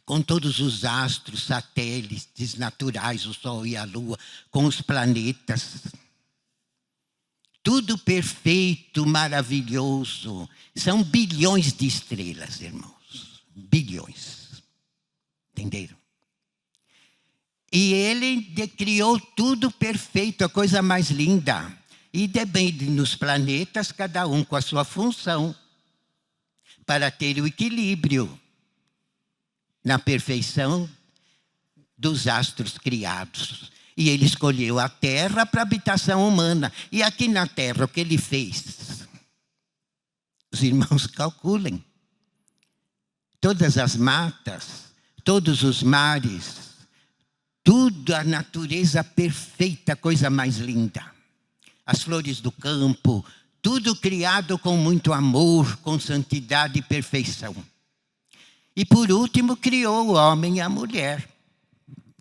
com todos os astros, satélites naturais, o Sol e a Lua, com os planetas. Tudo perfeito, maravilhoso. São bilhões de estrelas, irmãos. Bilhões. Entenderam? E ele criou tudo perfeito, a coisa mais linda. E depende nos planetas, cada um com a sua função, para ter o equilíbrio na perfeição dos astros criados. E ele escolheu a terra para habitação humana. E aqui na terra, o que ele fez? Os irmãos calculem. Todas as matas, todos os mares, tudo a natureza perfeita, coisa mais linda. As flores do campo, tudo criado com muito amor, com santidade e perfeição. E por último, criou o homem e a mulher.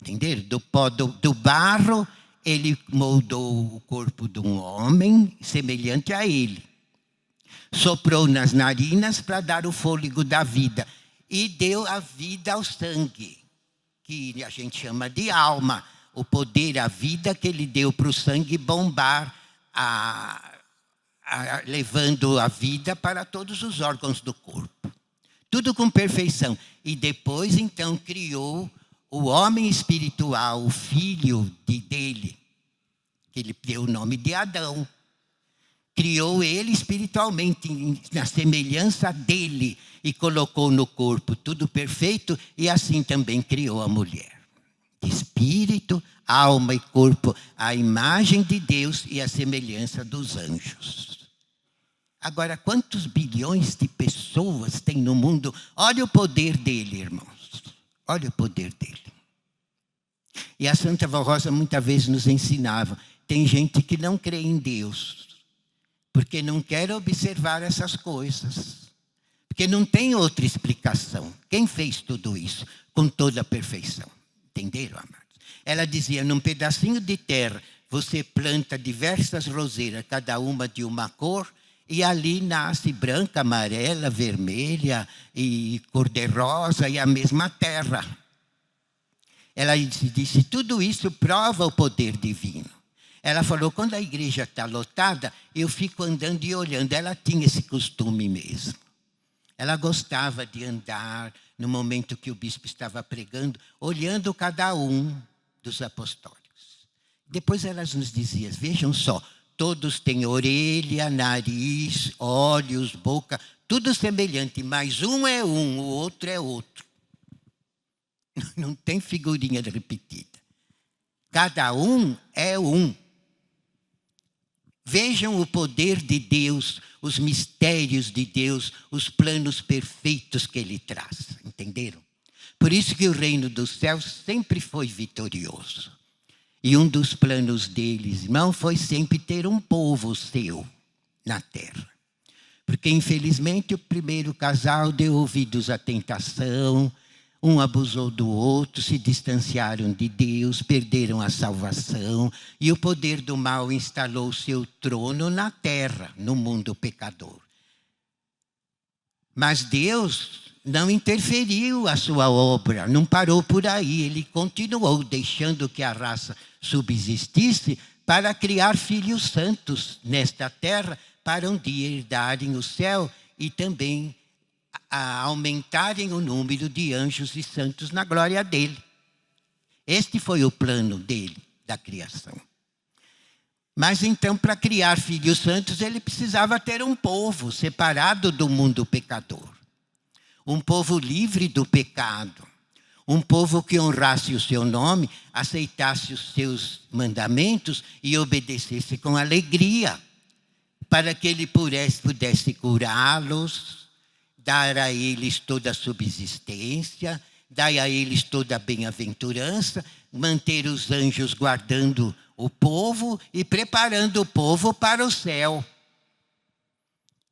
Entenderam? Do pó do barro, ele moldou o corpo de um homem semelhante a ele. Soprou nas narinas para dar o fôlego da vida. E deu a vida ao sangue, que a gente chama de alma. O poder, a vida que ele deu para o sangue bombar, levando a vida para todos os órgãos do corpo. Tudo com perfeição. E depois, então, criou o homem espiritual, o filho dele, que ele deu o nome de Adão. Criou ele espiritualmente, na semelhança dele, e colocou no corpo tudo perfeito, e assim também criou a mulher. Espírito, alma e corpo, a imagem de Deus e a semelhança dos anjos. Agora, quantos bilhões de pessoas tem no mundo? Olha o poder dele, irmãos. Olha o poder dele. E a Santa Vó Rosa muitas vezes nos ensinava, tem gente que não crê em Deus, porque não quer observar essas coisas. Porque não tem outra explicação. Quem fez tudo isso com toda a perfeição? Entenderam, amados? Ela dizia, num pedacinho de terra, você planta diversas roseiras, cada uma de uma cor, e ali nasce branca, amarela, vermelha e cor-de-rosa e a mesma terra. Ela disse, tudo isso prova o poder divino. Ela falou, quando a igreja está lotada, eu fico andando e olhando. Ela tinha esse costume mesmo. Ela gostava de andar, no momento que o bispo estava pregando, olhando cada um dos apostólicos. Depois elas nos diziam, vejam só, todos têm orelha, nariz, olhos, boca, tudo semelhante, mas um é um, o outro é outro. Não tem figurinha repetida. Cada um é um. Vejam o poder de Deus, os mistérios de Deus, os planos perfeitos que Ele traz. Entenderam? Por isso que o reino dos céus sempre foi vitorioso. E um dos planos deles, irmão, foi sempre ter um povo seu na terra. Porque, infelizmente, o primeiro casal deu ouvidos à tentação, um abusou do outro, se distanciaram de Deus, perderam a salvação, e o poder do mal instalou seu trono na terra, no mundo pecador. Mas Deus não interferiu a sua obra, não parou por aí, ele continuou deixando que a raça subsistisse para criar filhos santos nesta terra, para um dia herdarem o céu e também a aumentarem o número de anjos e santos na glória dele. Este foi o plano dele, da criação. Mas então, para criar filhos santos, ele precisava ter um povo separado do mundo pecador. Um povo livre do pecado. Um povo que honrasse o seu nome, aceitasse os seus mandamentos e obedecesse com alegria, para que ele pudesse curá-los, dar a eles toda a subsistência, dai a eles toda a bem-aventurança, manter os anjos guardando o povo e preparando o povo para o céu.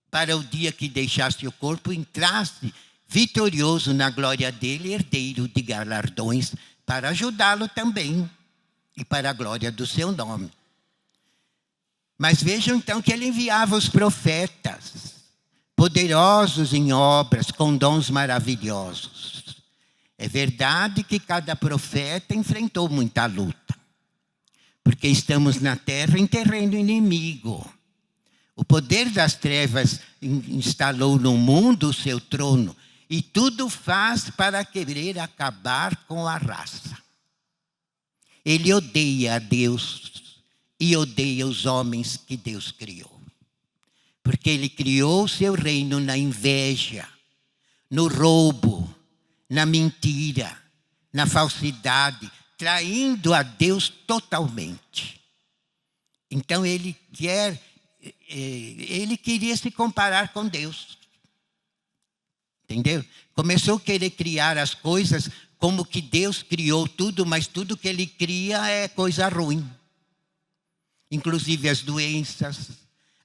Para o dia que deixasse o corpo, entrasse vitorioso na glória dele, herdeiro de galardões, para ajudá-lo também e para a glória do seu nome. Mas vejam então que ele enviava os profetas, poderosos em obras, com dons maravilhosos. É verdade que cada profeta enfrentou muita luta, porque estamos na terra em terreno inimigo. O poder das trevas instalou no mundo o seu trono, e tudo faz para querer acabar com a raça. Ele odeia a Deus e odeia os homens que Deus criou. Porque ele criou o seu reino na inveja, no roubo, na mentira, na falsidade, traindo a Deus totalmente. Então ele queria se comparar com Deus. Entendeu? Começou a querer criar as coisas como que Deus criou tudo, mas tudo que ele cria é coisa ruim. Inclusive as doenças,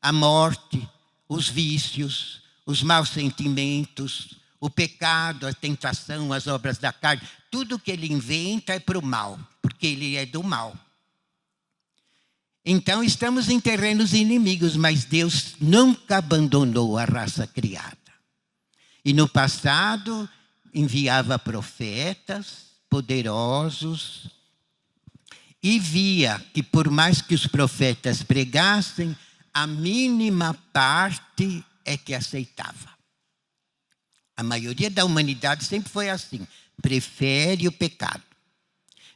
a morte, os vícios, os maus sentimentos, o pecado, a tentação, as obras da carne. Tudo que ele inventa é para o mal, porque ele é do mal. Então estamos em terrenos inimigos, mas Deus nunca abandonou a raça criada. E no passado enviava profetas poderosos e via que por mais que os profetas pregassem, a mínima parte é que aceitava. A maioria da humanidade sempre foi assim, prefere o pecado.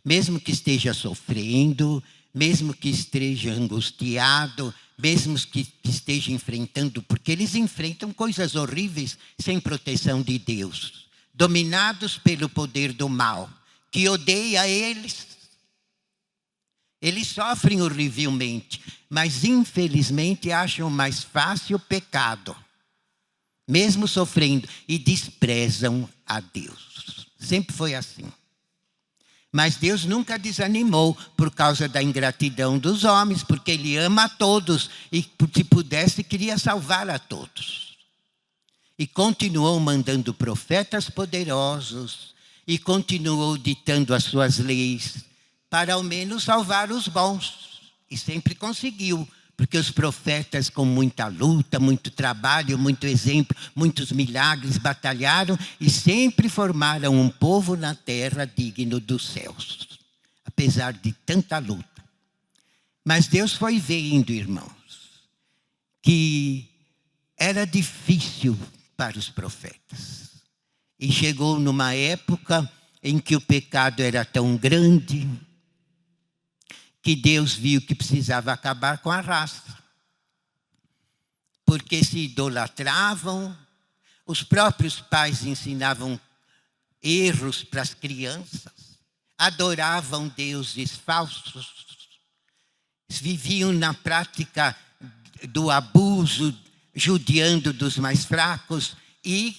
Mesmo que esteja sofrendo, mesmo que esteja angustiado, mesmo que esteja enfrentando, porque eles enfrentam coisas horríveis sem proteção de Deus, dominados pelo poder do mal, que odeia eles. Eles sofrem horrivelmente, mas infelizmente acham mais fácil o pecado, mesmo sofrendo, e desprezam a Deus. Sempre foi assim. Mas Deus nunca desanimou por causa da ingratidão dos homens, porque Ele ama a todos e, se pudesse, queria salvar a todos. E continuou mandando profetas poderosos e continuou ditando as suas leis para ao menos salvar os bons. E sempre conseguiu, porque os profetas, com muita luta, muito trabalho, muito exemplo, muitos milagres, batalharam e sempre formaram um povo na terra digno dos céus, apesar de tanta luta. Mas Deus foi vendo, irmãos, que era difícil para os profetas. E chegou numa época em que o pecado era tão grande que Deus viu que precisava acabar com a raça. Porque se idolatravam, os próprios pais ensinavam erros para as crianças, adoravam deuses falsos, viviam na prática do abuso, judiando dos mais fracos e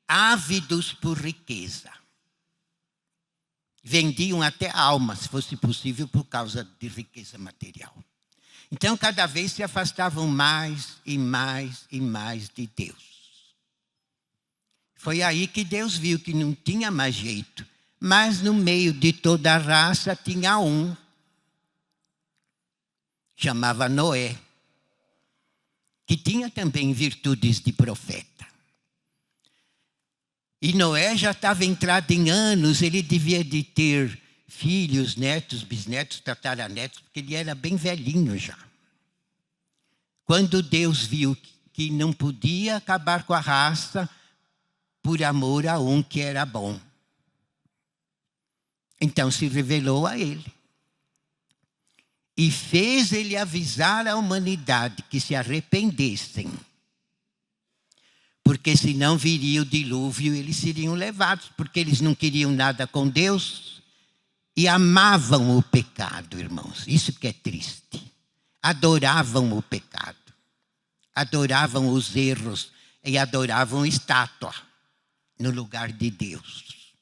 ávidos por riqueza. Vendiam até a alma, se fosse possível, por causa de riqueza material. Então, cada vez se afastavam mais e mais e mais de Deus. Foi aí que Deus viu que não tinha mais jeito. Mas no meio de toda a raça tinha um. Chamava Noé. Que tinha também virtudes de profeta. E Noé já estava entrado em anos, ele devia de ter filhos, netos, bisnetos, tataranetos, porque ele era bem velhinho já. Quando Deus viu que não podia acabar com a raça por amor a um que era bom. Então se revelou a ele. E fez ele avisar a humanidade que se arrependessem. Porque senão viria o dilúvio e eles seriam levados, porque eles não queriam nada com Deus e amavam o pecado, irmãos. Isso que é triste. Adoravam o pecado, adoravam os erros e adoravam estátua no lugar de Deus.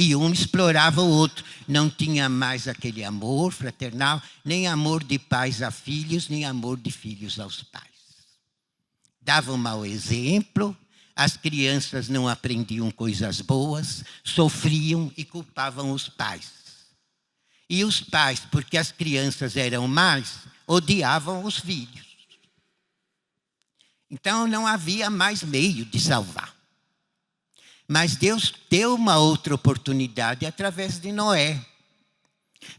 E um explorava o outro. Não tinha mais aquele amor fraternal, nem amor de pais a filhos, nem amor de filhos aos pais. Dava um mau exemplo, as crianças não aprendiam coisas boas, sofriam e culpavam os pais. E os pais, porque as crianças eram más, odiavam os filhos. Então não havia mais meio de salvar. Mas Deus deu uma outra oportunidade através de Noé.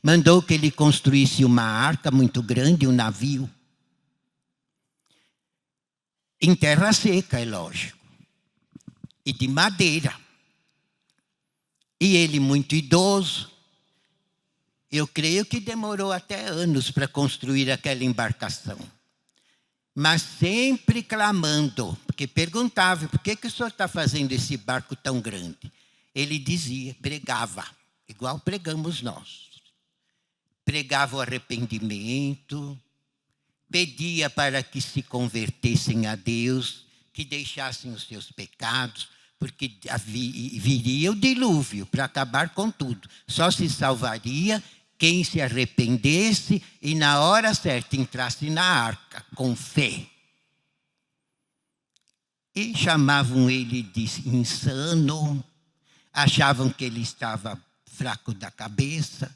Mandou que ele construísse uma arca muito grande, um navio. Em terra seca, é lógico. E de madeira. E ele muito idoso. Eu creio que demorou até anos para construir aquela embarcação. Mas sempre clamando, porque perguntava, por que o senhor está fazendo esse barco tão grande? Ele dizia, pregava, igual pregamos nós. Pregava o arrependimento, pedia para que se convertessem a Deus, que deixassem os seus pecados, porque viria o dilúvio para acabar com tudo. Só se salvaria quem se arrependesse e na hora certa entrasse na arca, com fé. E chamavam ele de insano, achavam que ele estava fraco da cabeça,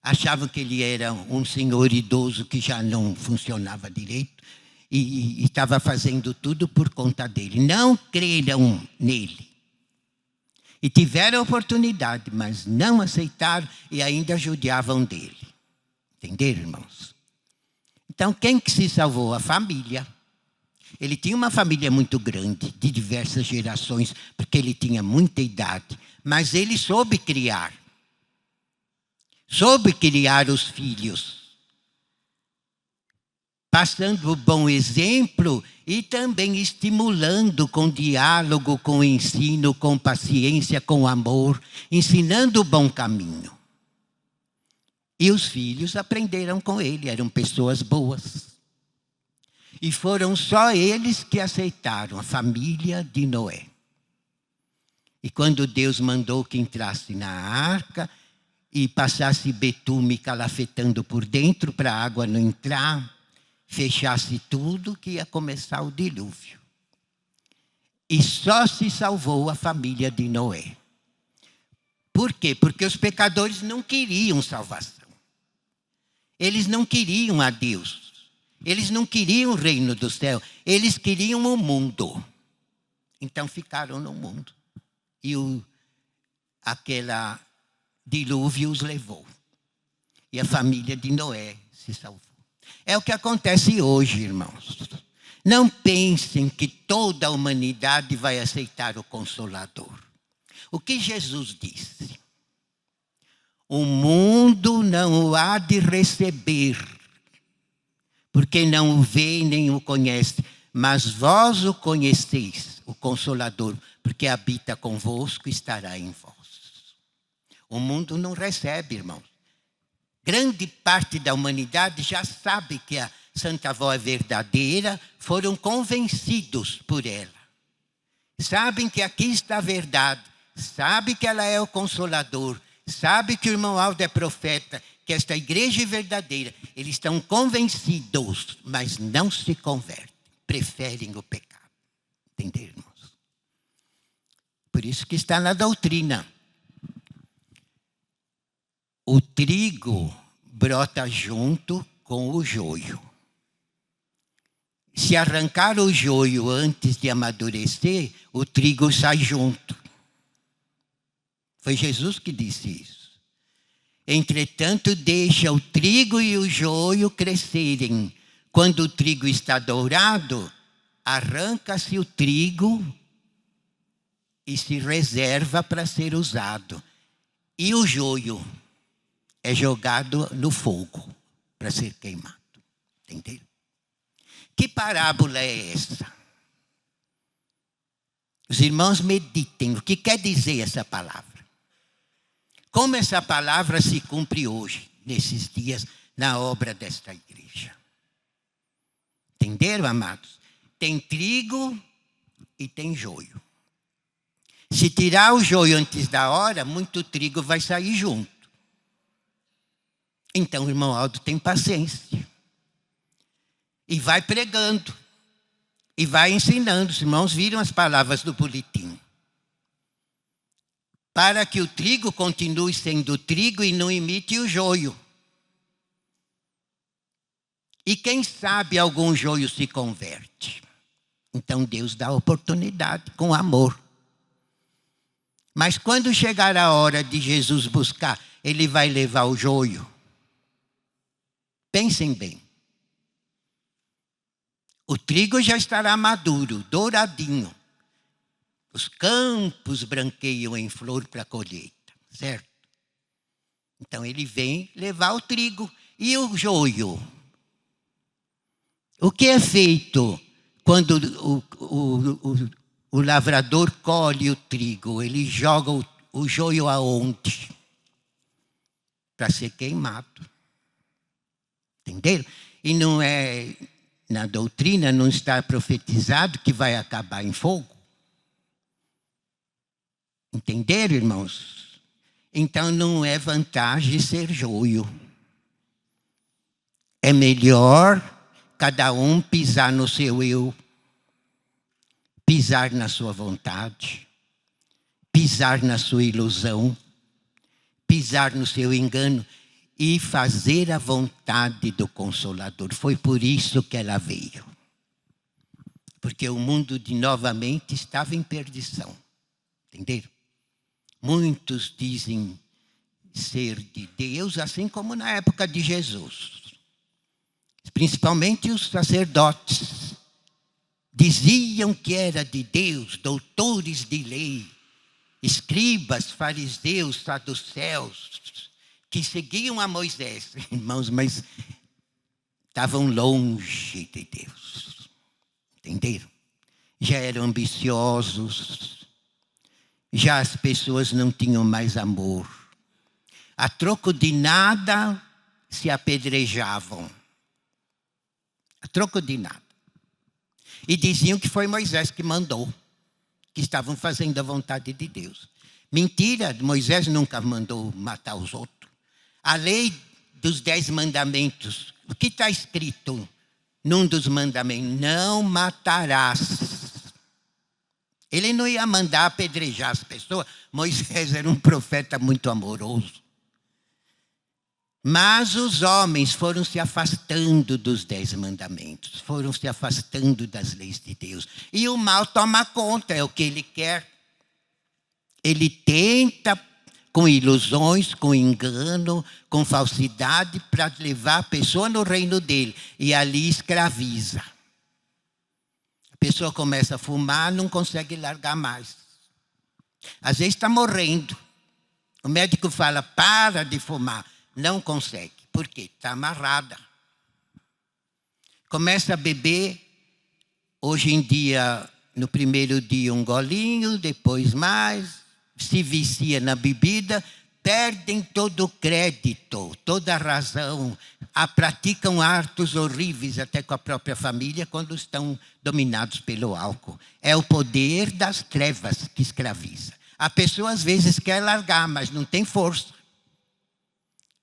achavam que ele era um senhor idoso que já não funcionava direito e estava fazendo tudo por conta dele. Não creram nele. E tiveram a oportunidade, mas não aceitaram e ainda judiavam dele. Entenderam, irmãos? Então, quem que se salvou? A família. Ele tinha uma família muito grande, de diversas gerações, porque ele tinha muita idade. Mas ele soube criar. Soube criar os filhos. Passando o bom exemplo e também estimulando com diálogo, com ensino, com paciência, com amor, ensinando o bom caminho. E os filhos aprenderam com ele, eram pessoas boas. E foram só eles que aceitaram, a família de Noé. E quando Deus mandou que entrasse na arca e passasse betume calafetando por dentro para a água não entrar, fechasse tudo, que ia começar o dilúvio. E só se salvou a família de Noé. Por quê? Porque os pecadores não queriam salvação. Eles não queriam a Deus. Eles não queriam o reino do céu. Eles queriam o mundo. Então ficaram no mundo. E aquela dilúvio os levou. E a família de Noé se salvou. É o que acontece hoje, irmãos. Não pensem que toda a humanidade vai aceitar o Consolador. O que Jesus disse? O mundo não o há de receber, porque não o vê nem o conhece, mas vós o conheceis, o Consolador, porque habita convosco e estará em vós. O mundo não recebe, irmãos. Grande parte da humanidade já sabe que a Santa Avó é verdadeira, foram convencidos por ela. Sabem que aqui está a verdade, sabem que ela é o Consolador, sabem que o irmão Aldo é profeta, que esta igreja é verdadeira. Eles estão convencidos, mas não se convertem, preferem o pecado. Entenderam, irmãos? Por isso que está na doutrina. O trigo brota junto com o joio. Se arrancar o joio antes de amadurecer, o trigo sai junto. Foi Jesus que disse isso. Entretanto, deixa o trigo e o joio crescerem. Quando o trigo está dourado, arranca-se o trigo e se reserva para ser usado. E o joio é jogado no fogo para ser queimado. Entenderam? Que parábola é essa? Os irmãos meditem. O que quer dizer essa palavra? Como essa palavra se cumpre hoje, nesses dias, na obra desta igreja? Entenderam, amados? Tem trigo e tem joio. Se tirar o joio antes da hora, muito trigo vai sair junto. Então o irmão Aldo tem paciência. E vai pregando. E vai ensinando. Os irmãos viram as palavras do boletim. Para que o trigo continue sendo trigo e não imite o joio. E quem sabe algum joio se converte. Então Deus dá oportunidade com amor. Mas quando chegar a hora de Jesus buscar, ele vai levar o joio. Pensem bem. O trigo já estará maduro, douradinho. Os campos branqueiam em flor para a colheita, certo? Então ele vem levar o trigo. E o joio? O que é feito quando o lavrador colhe o trigo? Ele joga o joio aonde? Para ser queimado. Entenderam? E não é, na doutrina, não está profetizado que vai acabar em fogo. Entenderam, irmãos? Então não é vantagem ser joio. É melhor cada um pisar no seu eu, pisar na sua vontade, pisar na sua ilusão, pisar no seu engano e fazer a vontade do Consolador. Foi por isso que ela veio. Porque o mundo novamente estava em perdição. Entenderam? Muitos dizem ser de Deus, assim como na época de Jesus. Principalmente os sacerdotes. Diziam que era de Deus, doutores de lei, escribas, fariseus, saduceus, que seguiam a Moisés. Irmãos, mas estavam longe de Deus. Entenderam? Já eram ambiciosos. Já as pessoas não tinham mais amor. A troco de nada se apedrejavam. A troco de nada. E diziam que foi Moisés que mandou. Que estavam fazendo a vontade de Deus. Mentira, Moisés nunca mandou matar os outros. A lei dos 10 mandamentos. O que está escrito num dos mandamentos? Não matarás. Ele não ia mandar apedrejar as pessoas. Moisés era um profeta muito amoroso. Mas os homens foram se afastando dos 10 mandamentos. Foram se afastando das leis de Deus. E o mal toma conta, é o que ele quer. Ele tenta, com ilusões, com engano, com falsidade, para levar a pessoa no reino dele. E ali escraviza. A pessoa começa a fumar, não consegue largar mais. Às vezes está morrendo. O médico fala, para de fumar. Não consegue. Por quê? Está amarrada. Começa a beber. Hoje em dia, no primeiro dia um golinho, depois mais. Se vicia na bebida. Perdem todo o crédito, toda a razão. Praticam atos horríveis até com a própria família quando estão dominados pelo álcool. É o poder das trevas que escraviza. A pessoa às vezes quer largar, mas não tem força.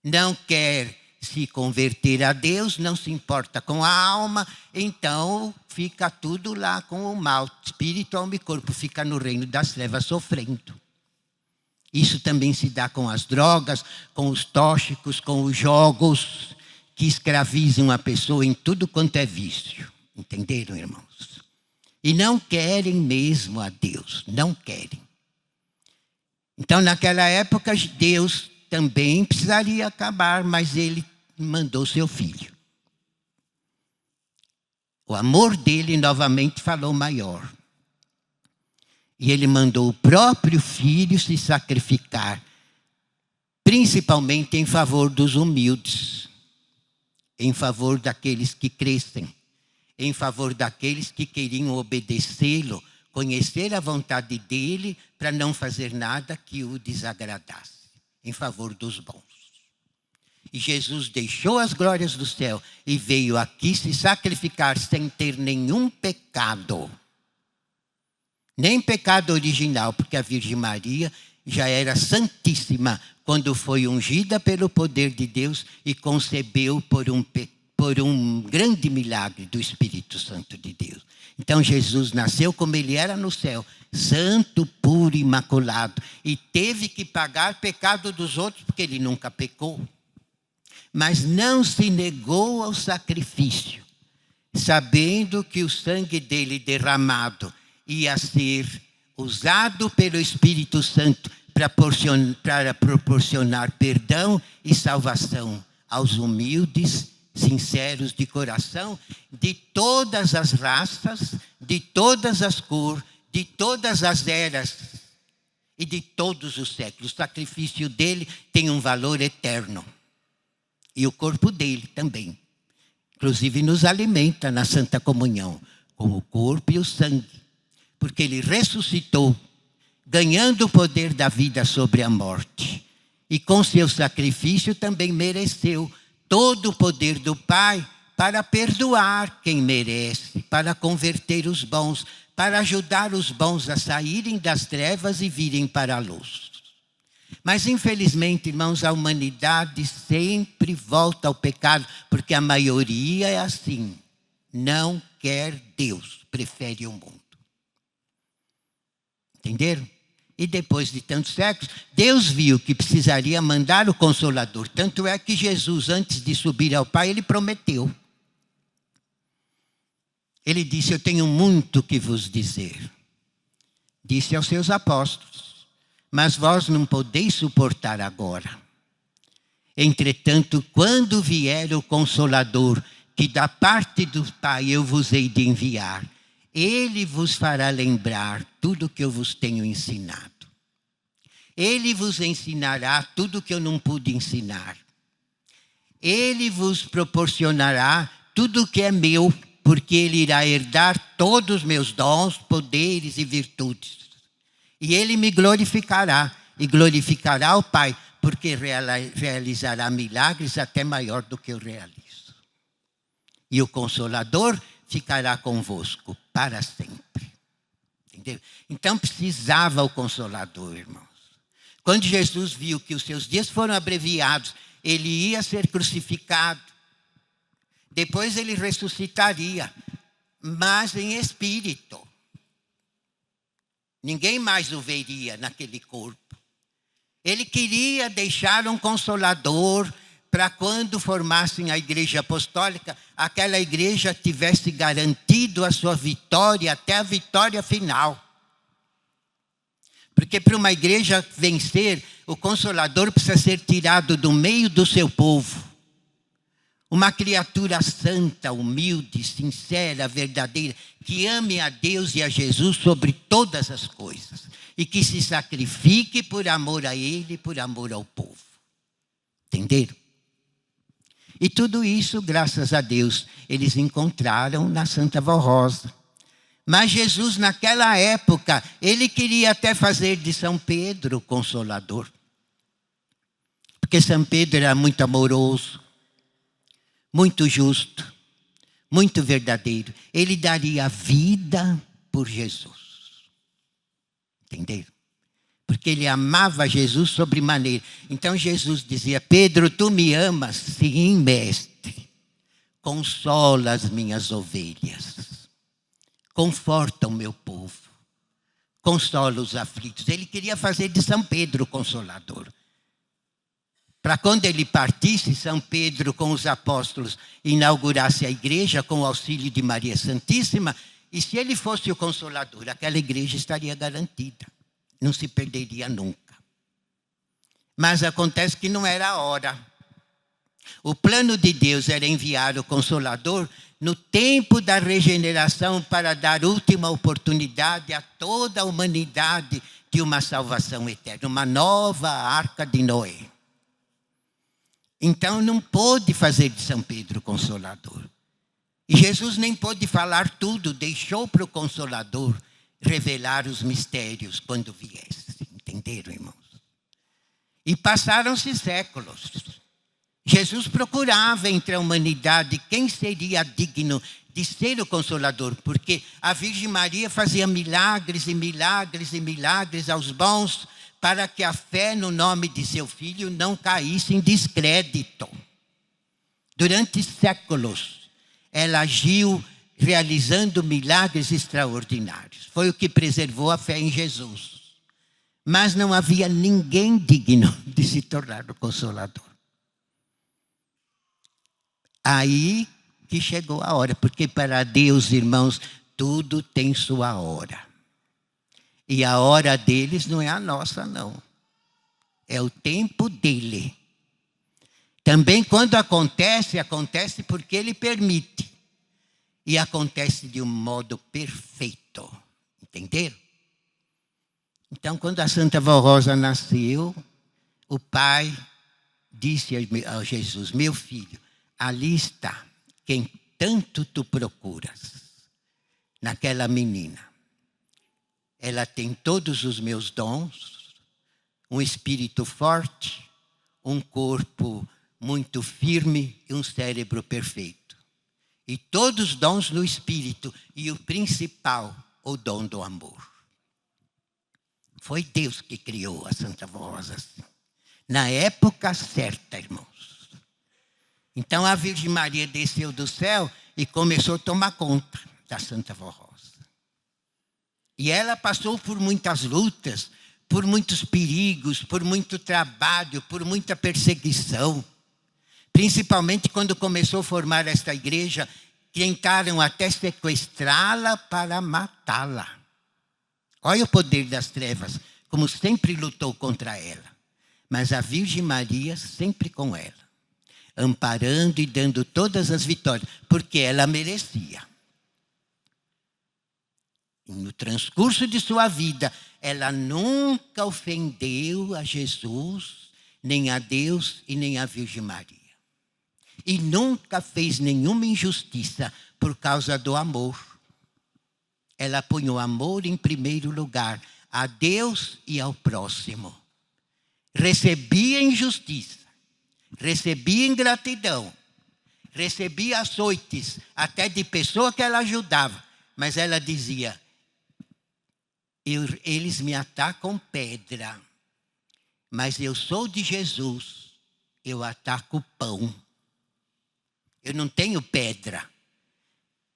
Não quer se converter a Deus, não se importa com a alma, então fica tudo lá com o mal. Espírito, alma e corpo fica no reino das trevas sofrendo. Isso também se dá com as drogas, com os tóxicos, com os jogos que escravizam a pessoa em tudo quanto é vício. Entenderam, irmãos? E não querem mesmo a Deus, não querem. Então, naquela época, Deus também precisaria acabar, mas ele mandou seu filho. O amor dele novamente falou maior. E ele mandou o próprio filho se sacrificar, principalmente em favor dos humildes, em favor daqueles que crescem, em favor daqueles que queriam obedecê-lo, conhecer a vontade dele para não fazer nada que o desagradasse, em favor dos bons. E Jesus deixou as glórias do céu e veio aqui se sacrificar sem ter nenhum pecado. Nem pecado original, porque a Virgem Maria já era santíssima quando foi ungida pelo poder de Deus e concebeu por um grande milagre do Espírito Santo de Deus. Então Jesus nasceu como ele era no céu, santo, puro, imaculado, e teve que pagar pecado dos outros, porque ele nunca pecou. Mas não se negou ao sacrifício, sabendo que o sangue dele derramado ia ser usado pelo Espírito Santo para proporcionar perdão e salvação aos humildes, sinceros de coração, de todas as raças, de todas as cores, de todas as eras e de todos os séculos. O sacrifício dele tem um valor eterno. E o corpo dele também. Inclusive nos alimenta na Santa Comunhão, com o corpo e o sangue. Porque ele ressuscitou, ganhando o poder da vida sobre a morte. E com seu sacrifício também mereceu todo o poder do Pai para perdoar quem merece, para converter os bons, para ajudar os bons a saírem das trevas e virem para a luz. Mas, infelizmente, irmãos, a humanidade sempre volta ao pecado, porque a maioria é assim. Não quer Deus, prefere o mundo. Entenderam? E depois de tantos séculos, Deus viu que precisaria mandar o Consolador. Tanto é que Jesus, antes de subir ao Pai, ele prometeu. Ele disse: eu tenho muito que vos dizer. Disse aos seus apóstolos: mas vós não podeis suportar agora. Entretanto, quando vier o Consolador, que da parte do Pai eu vos hei de enviar, ele vos fará lembrar tudo o que eu vos tenho ensinado. Ele vos ensinará tudo o que eu não pude ensinar. Ele vos proporcionará tudo o que é meu, porque ele irá herdar todos os meus dons, poderes e virtudes. E ele me glorificará, e glorificará o Pai, porque realizará milagres até maior do que eu realizo. E o Consolador ficará convosco para sempre. Entendeu? Então precisava o Consolador, irmãos. Quando Jesus viu que os seus dias foram abreviados, ele ia ser crucificado. Depois ele ressuscitaria, mas em espírito. Ninguém mais o veria naquele corpo. Ele queria deixar um Consolador para quando formassem a igreja apostólica, aquela igreja tivesse garantido a sua vitória até a vitória final. Porque para uma igreja vencer, o Consolador precisa ser tirado do meio do seu povo. Uma criatura santa, humilde, sincera, verdadeira, que ame a Deus e a Jesus sobre todas as coisas. E que se sacrifique por amor a Ele e por amor ao povo. Entenderam? E tudo isso, graças a Deus, eles encontraram na Santa Vó Rosa. Mas Jesus, naquela época, ele queria até fazer de São Pedro Consolador. Porque São Pedro era muito amoroso, muito justo, muito verdadeiro. Ele daria a vida por Jesus. Entenderam? Porque ele amava Jesus sobremaneira. Então Jesus dizia: Pedro, tu me amas? Sim, mestre. Consola as minhas ovelhas. Conforta o meu povo. Consola os aflitos. Ele queria fazer de São Pedro o Consolador. Para quando ele partisse, São Pedro com os apóstolos inaugurasse a igreja com o auxílio de Maria Santíssima. E se ele fosse o Consolador, aquela igreja estaria garantida. Não se perderia nunca. Mas acontece que não era a hora. O plano de Deus era enviar o Consolador no tempo da regeneração para dar última oportunidade a toda a humanidade de uma salvação eterna, uma nova arca de Noé. Então não pôde fazer de São Pedro Consolador. E Jesus nem pôde falar tudo, deixou para o Consolador revelar os mistérios quando viesse. Entenderam, irmãos? E passaram-se séculos. Jesus procurava entre a humanidade quem seria digno de ser o Consolador, porque a Virgem Maria fazia milagres e milagres e milagres aos bons, para que a fé no nome de seu filho não caísse em descrédito. Durante séculos, ela agiu realizando milagres extraordinários. Foi o que preservou a fé em Jesus. Mas não havia ninguém digno de se tornar o Consolador. Aí que chegou a hora, porque para Deus, irmãos, tudo tem sua hora. E a hora deles não é a nossa, não. É o tempo dele. Também quando acontece, acontece porque ele permite. E acontece de um modo perfeito. Entenderam? Então, quando a Santa Vó Rosa nasceu, o pai disse a Jesus: meu filho, ali está quem tanto tu procuras, naquela menina. Ela tem todos os meus dons, um espírito forte, um corpo muito firme e um cérebro perfeito. E todos os dons no espírito, e o principal, o dom do amor. Foi Deus que criou a Santa Vó Rosa assim, na época certa, irmãos. Então a Virgem Maria desceu do céu e começou a tomar conta da Santa Vó Rosa. E ela passou por muitas lutas, por muitos perigos, por muito trabalho, por muita perseguição. Principalmente quando começou a formar esta igreja, tentaram até sequestrá-la para matá-la. Olha o poder das trevas, como sempre lutou contra ela. Mas a Virgem Maria sempre com ela, amparando e dando todas as vitórias, porque ela merecia. E no transcurso de sua vida, ela nunca ofendeu a Jesus, nem a Deus e nem a Virgem Maria. E nunca fez nenhuma injustiça por causa do amor. Ela põe o amor em primeiro lugar, a Deus e ao próximo. Recebia injustiça, recebia ingratidão, recebia açoites, até de pessoa que ela ajudava. Mas ela dizia: eles me atacam pedra, mas eu sou de Jesus, eu ataco pão. Eu não tenho pedra.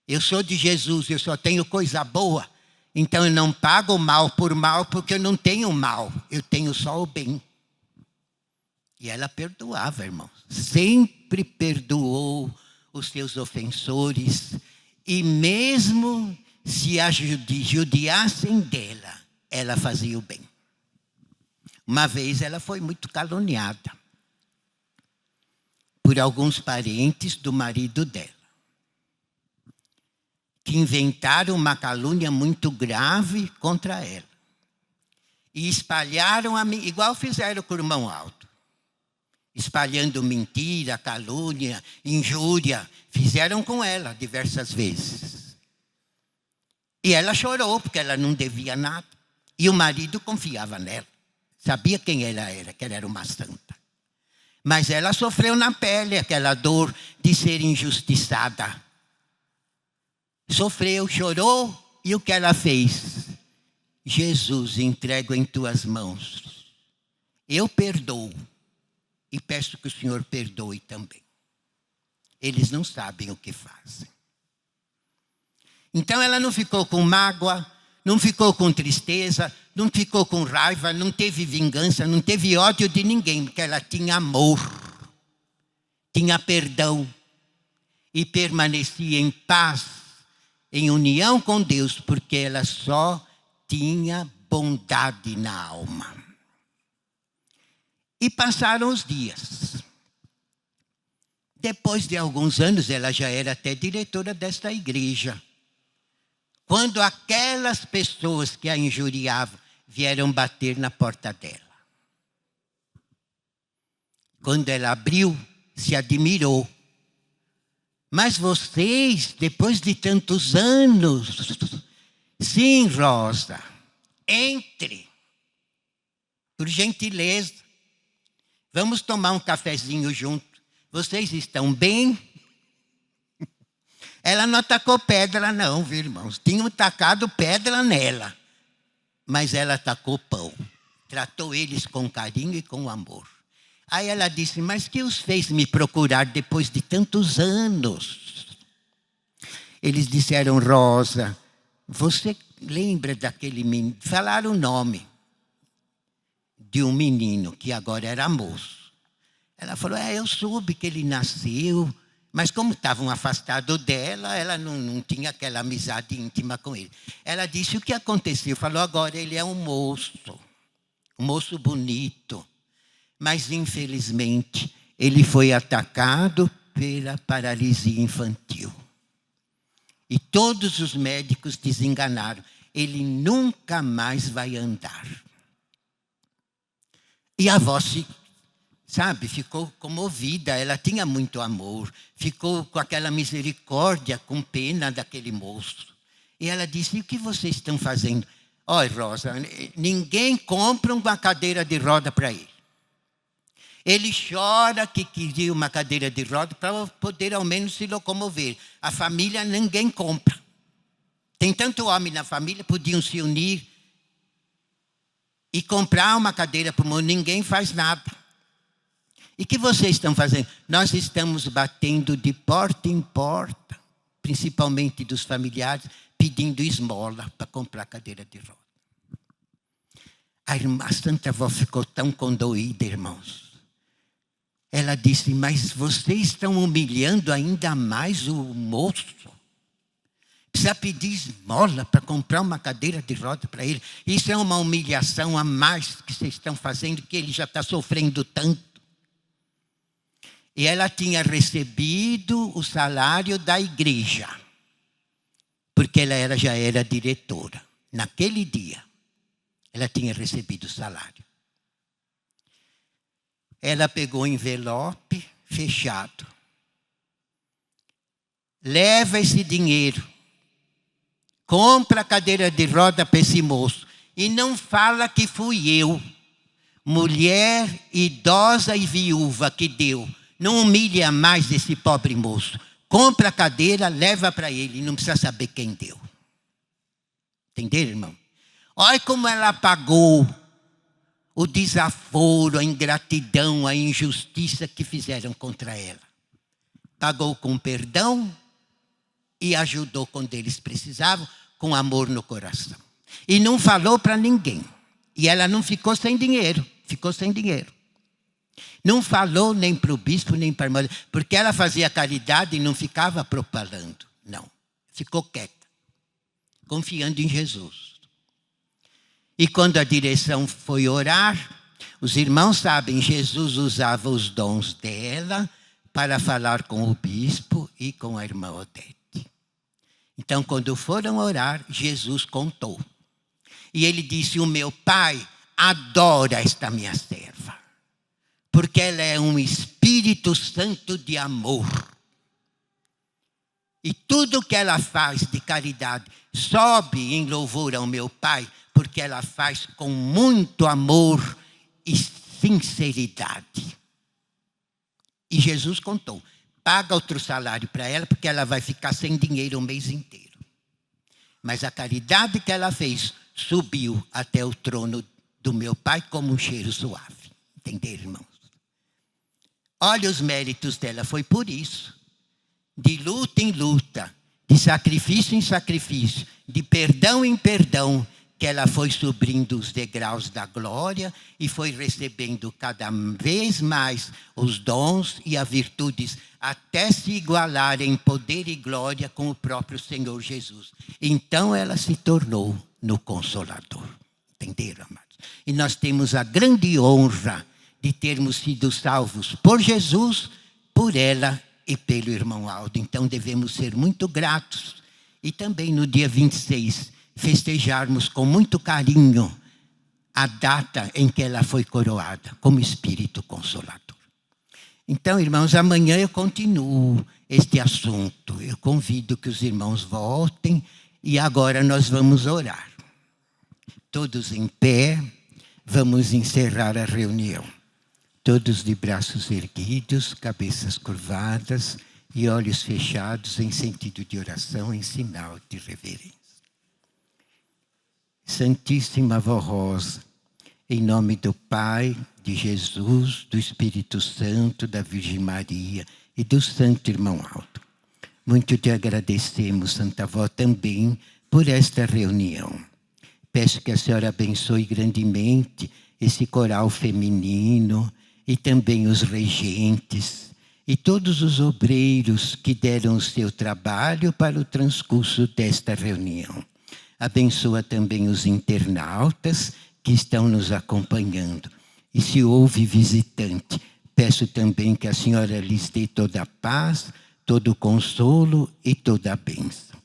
Eu sou de Jesus, eu só tenho coisa boa. Então eu não pago mal por mal, porque eu não tenho mal. Eu tenho só o bem. E ela perdoava, irmãos. Sempre perdoou os seus ofensores. E mesmo se judiassem dela, ela fazia o bem. Uma vez ela foi muito caluniada por alguns parentes do marido dela, que inventaram uma calúnia muito grave contra ela. E espalharam, igual fizeram com o irmão Aldo. Espalhando mentira, calúnia, injúria. Fizeram com ela diversas vezes. E ela chorou, porque ela não devia nada. E o marido confiava nela. Sabia quem ela era, que ela era uma santa. Mas ela sofreu na pele aquela dor de ser injustiçada. Sofreu, chorou, e o que ela fez? Jesus, entrego em tuas mãos. Eu perdoo e peço que o Senhor perdoe também. Eles não sabem o que fazem. Então ela não ficou com mágoa, não ficou com tristeza, não ficou com raiva, não teve vingança, não teve ódio de ninguém, porque ela tinha amor, tinha perdão e permanecia em paz, em união com Deus, porque ela só tinha bondade na alma. E passaram os dias. Depois de alguns anos, ela já era até diretora desta igreja. Quando aquelas pessoas que a injuriavam vieram bater na porta dela. Quando ela abriu, se admirou. Mas vocês, depois de tantos anos... Sim, Rosa, entre. Por gentileza. Vamos tomar um cafezinho junto. Vocês estão bem? Ela não atacou pedra não, viu, irmãos? Tinham tacado pedra nela. Mas ela atacou pão. Tratou eles com carinho e com amor. Aí ela disse, mas que os fez me procurar depois de tantos anos? Eles disseram, Rosa, você lembra daquele menino? Falaram o nome de um menino que agora era moço. Ela falou, eu soube que ele nasceu, mas como estavam afastados dela, ela não tinha aquela amizade íntima com ele. Ela disse, o que aconteceu? Falou, agora ele é um moço bonito. Mas, infelizmente, ele foi atacado pela paralisia infantil. E todos os médicos desenganaram. Ele nunca mais vai andar. E a avó, ficou comovida. Ela tinha muito amor. Ficou com aquela misericórdia, com pena daquele moço. E ela disse, o que vocês estão fazendo? Olha, Rosa, ninguém compra uma cadeira de roda para ele. Ele chora que queria uma cadeira de roda para poder ao menos se locomover. A família ninguém compra. Tem tanto homem na família, podiam se unir e comprar uma cadeira para o mundo. Ninguém faz nada. E o que vocês estão fazendo? Nós estamos batendo de porta em porta, principalmente dos familiares, pedindo esmola para comprar cadeira de roda. A Santa Avó ficou tão condoída, irmãos. Ela disse, mas vocês estão humilhando ainda mais o moço. Precisa pedir esmola para comprar uma cadeira de roda para ele. Isso é uma humilhação a mais que vocês estão fazendo, que ele já está sofrendo tanto. E ela tinha recebido o salário da igreja, porque ela já era diretora. Naquele dia, ela tinha recebido o salário. Ela pegou o envelope fechado. Leva esse dinheiro. Compra a cadeira de roda para esse moço. E não fala que fui eu, mulher idosa e viúva, que deu. Não humilha mais esse pobre moço. Compra a cadeira, leva para ele. Não precisa saber quem deu. Entenderam, irmão? Olha como ela pagou o desaforo, a ingratidão, a injustiça que fizeram contra ela. Pagou com perdão e ajudou quando eles precisavam, com amor no coração. E não falou para ninguém. E ela não ficou sem dinheiro. Ficou sem dinheiro. Não falou nem para o bispo, nem para a irmã, porque ela fazia caridade e não ficava propalando. Não. Ficou quieta, confiando em Jesus. E quando a direção foi orar, os irmãos sabem, Jesus usava os dons dela para falar com o bispo e com a irmã Odete. Então, quando foram orar, Jesus contou. E ele disse, o meu pai adora esta minha serva, porque ela é um Espírito Santo de amor. E tudo que ela faz de caridade sobe em louvor ao meu pai, porque ela faz com muito amor e sinceridade. E Jesus contou, paga outro salário para ela, porque ela vai ficar sem dinheiro o mês inteiro. Mas a caridade que ela fez subiu até o trono do meu pai como um cheiro suave. Entenderam, irmãos? Olha os méritos dela, foi por isso. De luta em luta, de sacrifício em sacrifício, de perdão em perdão, que ela foi subindo os degraus da glória e foi recebendo cada vez mais os dons e as virtudes, até se igualar em poder e glória com o próprio Senhor Jesus. Então ela se tornou no Consolador. Entenderam, amados? E nós temos a grande honra de termos sido salvos por Jesus, por ela e pelo irmão Aldo. Então devemos ser muito gratos. E também no dia 26, festejarmos com muito carinho a data em que ela foi coroada como Espírito Consolador. Então, irmãos, amanhã eu continuo este assunto. Eu convido que os irmãos voltem e agora nós vamos orar. Todos em pé, vamos encerrar a reunião. Todos de braços erguidos, cabeças curvadas e olhos fechados em sentido de oração, em sinal de reverência. Santíssima Avó Rosa, em nome do Pai, de Jesus, do Espírito Santo, da Virgem Maria e do Santo Irmão Aldo, muito te agradecemos, Santa Avó, também por esta reunião. Peço que a senhora abençoe grandemente esse coral feminino e também os regentes e todos os obreiros que deram o seu trabalho para o transcurso desta reunião. Abençoa também os internautas que estão nos acompanhando. E se houve visitante, peço também que a senhora lhes dê toda a paz, todo o consolo e toda a bênção.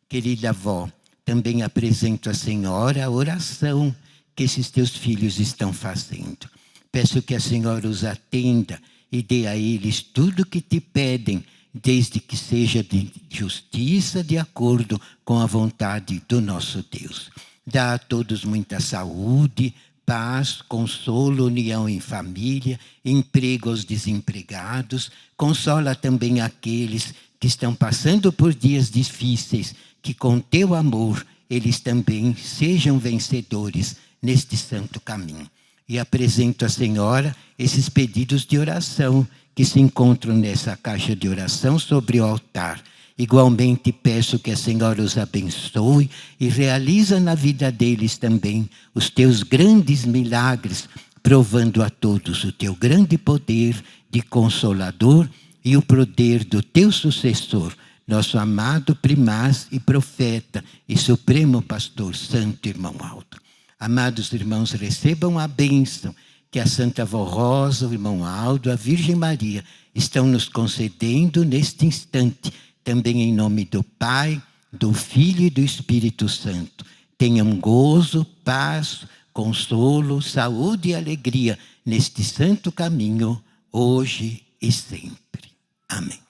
Querida avó, também apresento à senhora a oração que esses teus filhos estão fazendo. Peço que a senhora os atenda e dê a eles tudo o que te pedem, desde que seja de justiça, de acordo com a vontade do nosso Deus. Dá a todos muita saúde, paz, consolo, união em família, emprego aos desempregados. Consola também aqueles que estão passando por dias difíceis, que com teu amor eles também sejam vencedores neste santo caminho. E apresento à senhora esses pedidos de oração que se encontram nessa caixa de oração sobre o altar. Igualmente peço que a senhora os abençoe e realiza na vida deles também os teus grandes milagres, provando a todos o teu grande poder de consolador e o poder do teu sucessor, nosso amado primaz e profeta e supremo pastor, Santo Irmão Aldo. Amados irmãos, recebam a bênção que a Santa Avó Rosa, o Irmão Aldo, a Virgem Maria estão nos concedendo neste instante, também em nome do Pai, do Filho e do Espírito Santo. Tenham gozo, paz, consolo, saúde e alegria neste santo caminho, hoje e sempre. Amém.